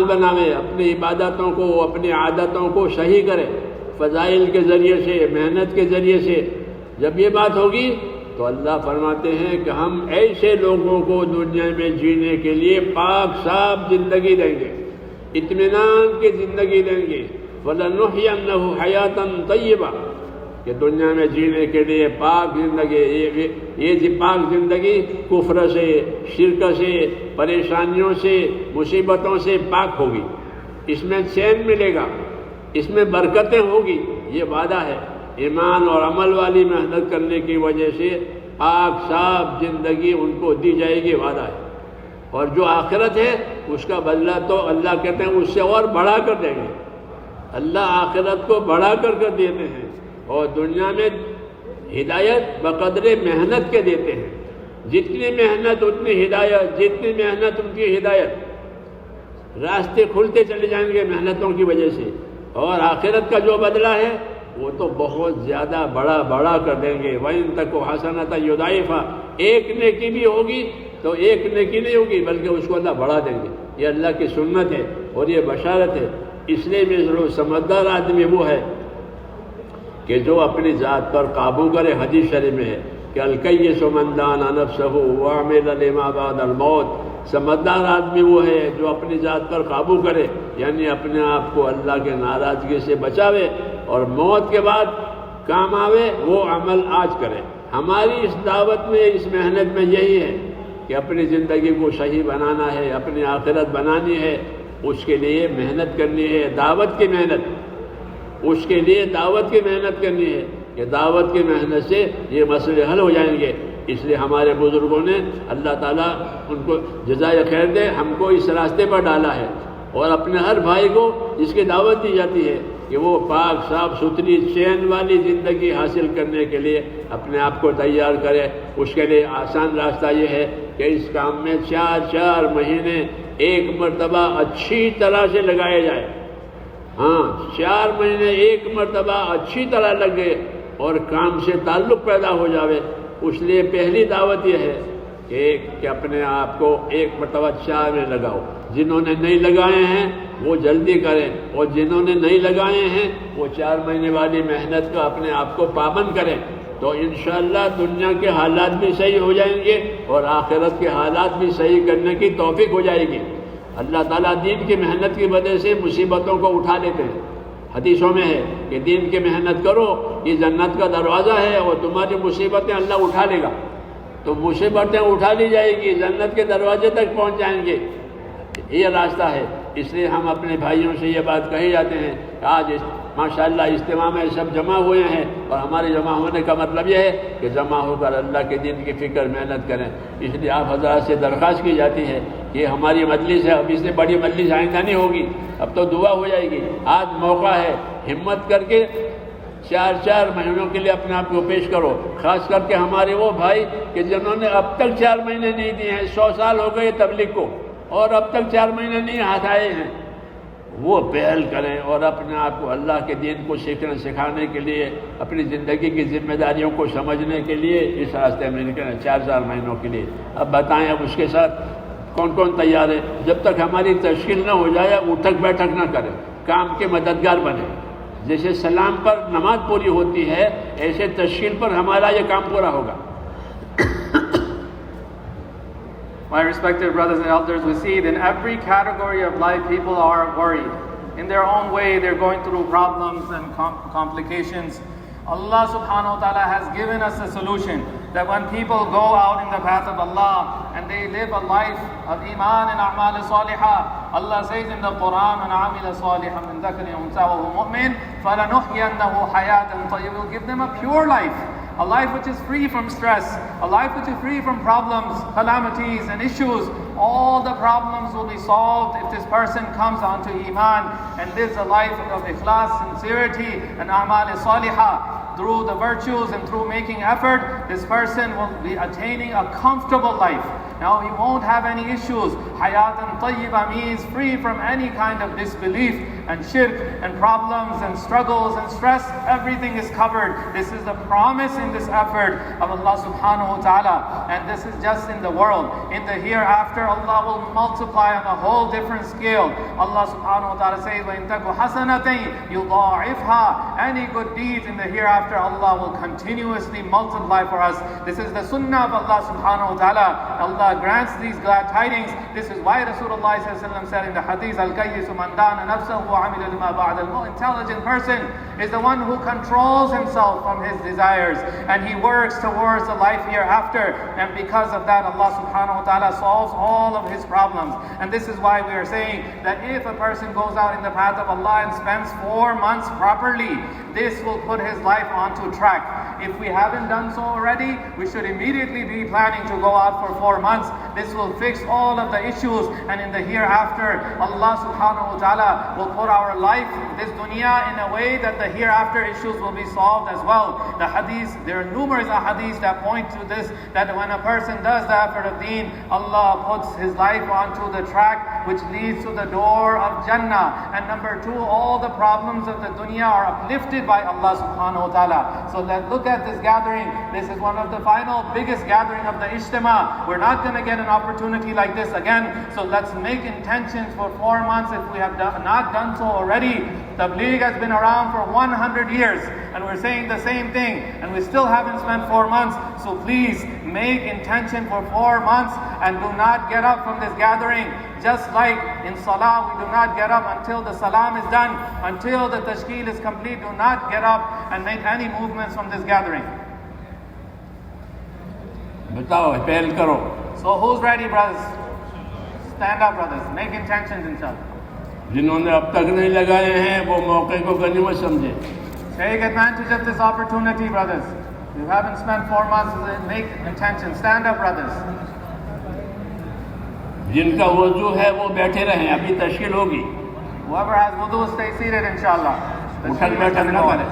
بناوے، اپنے عبادتوں کو، اپنی عادتوں کو صحیح کرے، فضائل کے ذریعے سے، محنت کے ذریعے سے۔ جب یہ بات ہوگی تو اللہ فرماتے ہیں کہ ہم ایسے لوگوں کو دنیا میں جینے کے لیے پاک صاف زندگی دیں گے، اطمینان کی زندگی دیں گے۔ وَلَنُحْيِيَنَّهُ حَيَاةً طَيِّبَةً، کہ دنیا میں جینے کے لیے پاک زندگی، یہ پاک زندگی کفر سے، شرک سے، پریشانیوں سے، مصیبتوں سے پاک ہوگی، اس میں چین ملے گا، اس میں برکتیں ہوگی، یہ وعدہ ہے۔ ایمان اور عمل والی محنت کرنے کی وجہ سے پاک صاف زندگی ان کو دی جائے گی، وعدہ ہے۔ اور جو آخرت ہے اس کا بدلہ تو اللہ کہتے ہیں اس سے اور بڑھا کر دیں گے۔ اللہ آخرت کو بڑھا کر دیتے ہیں، اور دنیا میں ہدایت بقدر محنت کے دیتے ہیں۔ جتنی محنت اتنی ہدایت، جتنی محنت ان کی ہدایت، راستے کھلتے چلے جائیں گے محنتوں کی وجہ سے۔ اور آخرت کا جو بدلہ ہے وہ تو بہت زیادہ بڑا کر دیں گے۔ وَإِن تَكُ حَسَنَةً يُضَاعِفْهَا، ایک نیکی بھی ہوگی تو ایک نیکی نہیں ہوگی بلکہ اس کو اللہ بڑھا دیں گے۔ یہ اللہ کی سنت ہے اور یہ بشارت ہے۔ اس لیے میں سمجھدار آدمی وہ ہے کہ جو اپنی ذات پر قابو کرے۔ حدیث شریف میں ہے کہ الکیس من دان نفسہ وعمل لما بعد الموت، سمجھدار آدمی وہ ہے جو اپنی ذات پر قابو کرے، یعنی اپنے آپ کو اللہ کے ناراضگی سے بچاوے اور موت کے بعد کام آوے وہ عمل آج کرے۔ ہماری اس دعوت میں، اس محنت میں یہی ہے کہ اپنی زندگی کو صحیح بنانا ہے، اپنی آخرت بنانی ہے، اس کے لیے محنت کرنی ہے، دعوت کی محنت، اس کے لیے دعوت کی محنت کرنی ہے کہ دعوت کی محنت سے یہ مسئلے حل ہو جائیں گے۔ اس لیے ہمارے بزرگوں نے، اللہ تعالیٰ ان کو جزائے خیر دے، ہم کو اس راستے پر ڈالا ہے، اور اپنے ہر بھائی کو اس کی دعوت دی جاتی ہے کہ وہ پاک صاف ستھری چین والی زندگی حاصل کرنے کے لیے اپنے آپ کو تیار کرے۔ اس کے لیے آسان راستہ یہ ہے کہ اس کام میں 4 مہینے ایک مرتبہ اچھی طرح سے لگائے جائے۔ 4 مہینے ایک مرتبہ اچھی طرح لگ گئے اور کام سے تعلق پیدا ہو جاوے۔ اس لیے پہلی دعوت یہ ہے کہ اپنے آپ کو ایک مرتبہ 4 میں لگاؤ۔ جنہوں نے نہیں لگائے ہیں وہ جلدی کریں، اور جنہوں نے نہیں لگائے ہیں وہ 4 مہینے والی محنت کا اپنے آپ کو پابند کریں، تو انشاءاللہ دنیا کے حالات بھی صحیح ہو جائیں گے اور آخرت کے حالات بھی صحیح کرنے کی توفیق ہو جائے گی۔ اللہ تعالیٰ دین کی محنت کی وجہ سے مصیبتوں کو اٹھا لیتے ہیں۔ حدیثوں میں ہے کہ دین کی محنت کرو، یہ جنت کا دروازہ ہے، اور تمہاری مصیبتیں اللہ اٹھا لے گا۔ تو مصیبتیں اٹھا لی جائے گی، جنت کے دروازے تک پہنچ جائیں گے، یہ راستہ ہے۔ اس لیے ہم اپنے بھائیوں سے یہ بات کہے جاتے ہیں کہ آج ماشاءاللہ اجتماع میں سب جمع ہوئے ہیں، اور ہمارے جمع ہونے کا مطلب یہ ہے کہ جمع ہو کر اللہ کے دین کی فکر محنت کریں۔ اس لیے آپ حضرات سے درخواست کی جاتی ہے کہ ہماری مجلس ہے، اب اس سے بڑی مجلس آئندہ نہیں ہوگی، اب تو دعا ہو جائے گی۔ آج موقع ہے، ہمت کر کے 4 مہینوں کے لیے اپنے آپ کو پیش کرو۔ خاص کر کے ہمارے وہ بھائی کہ جنہوں نے اب تک 4 مہینے نہیں دیے ہیں، 100 سال ہو گئے تبلیغ کو اور اب تک 4 مہینے نہیں ہاتھ آئے ہیں، وہ پہل کریں اور اپنے آپ کو اللہ کے دین کو سیکھنے سکھانے کے لیے، اپنی زندگی کی ذمہ داریوں کو سمجھنے کے لیے اس راستے میں نکلیں 4 مہینوں کے لیے۔ اب بتائیں اب اس کے ساتھ کون کون تیار ہے؟ جب تک ہماری تشکیل نہ ہو جائے اٹھک بیٹھک نہ کریں، کام کے مددگار بنیں۔ جیسے سلام پر نماز پوری ہوتی ہے ایسے تشکیل پر ہمارا یہ کام پورا ہوگا۔ My respected brothers and elders, we see it in every category of life, people are worried. In their own way, they're going through problems and complications. Allah subhanahu wa ta'ala has given us a solution that when people go out in the path of Allah and they live a life of iman and a'mal salihah, Allah says in the Quran, "Man amila salihan min dhakarin aw untha wa huwa mu'min, falanuhyiyannahu hayatan tayyibah." We'll give them a pure life. A life which is free from stress, a life which is free from problems, calamities and issues. All the problems will be solved if this person comes onto Iman and lives a life of ikhlas, sincerity and a'mal salihah. Through the virtues and through making effort, this person will be attaining a comfortable life. Now he won't have any issues. Hayatan tayyibah means free from any kind of disbelief and shirk and problems and struggles and stress. Everything is covered. This is the promise in this effort of Allah subhanahu wa ta'ala. And this is just in the world. In the hereafter, Allah will multiply on a whole different scale. Allah subhanahu wa ta'ala says, وَإِن تَكُ حَسَنَةً يُضَاعِفْهَا. Any good deeds in the hereafter, Allah will continuously multiply for us. This is the sunnah of Allah subhanahu wa ta'ala. Allah grants these glad tidings. This is why Rasulullah said in the hadith, Al-Kayyisu man dana nafsahu wa amila lima ba'da al-maut. Intelligent person is the one who controls himself from his desires and he works towards the life hereafter. And because of that, Allah subhanahu wa ta'ala solves all of his problems. And this is why we are saying that if a person goes out in the path of Allah and spends 4 months properly, this will put his life onto track. If we haven't done so already, we should immediately be planning to go out for 4 months. This will fix all of the issues, and in the hereafter, Allah subhanahu wa ta'ala will put our life, this dunya, in a way that the hereafter issues will be solved as well. The hadith, there are numerous hadiths that point to this, that when a person does the effort of deen, Allah puts his life onto the track which leads to the door of Jannah. And number 2, all the problems of the dunya are uplifted by Allah subhanahu wa ta'ala. So let's look at this gathering. This is one of the final biggest gathering of the Ijtima. We're not going to get an opportunity like this again. So let's make intentions for 4 months if we have not done so already. Tabligh has been around for 100 years and we're saying the same thing and we still haven't spent 4 months. So please make intention for 4 months and do not get up from this gathering. Just like in Salah, we do not get up until the Salam is done, until the Tashkeel is complete. Do not get up and make any movements from this gathering. بتاؤ پہل کرو. So who's ready, brothers? Stand up, brothers. Make intentions, inshallah. جنہوں نے اب تک نہیں لگائے ہیں وہ موقع کو غنیمت سمجھے. Take advantage of this opportunity, brothers. You haven't spent 4 months, make intentions. Stand up, brothers. جن کا وضو ہے وہ بیٹھے رہیں, ابھی تشکیل ہوگی. Whoever has wudu, stay seated, inshallah. اٹھک بیٹھک نہ کرے.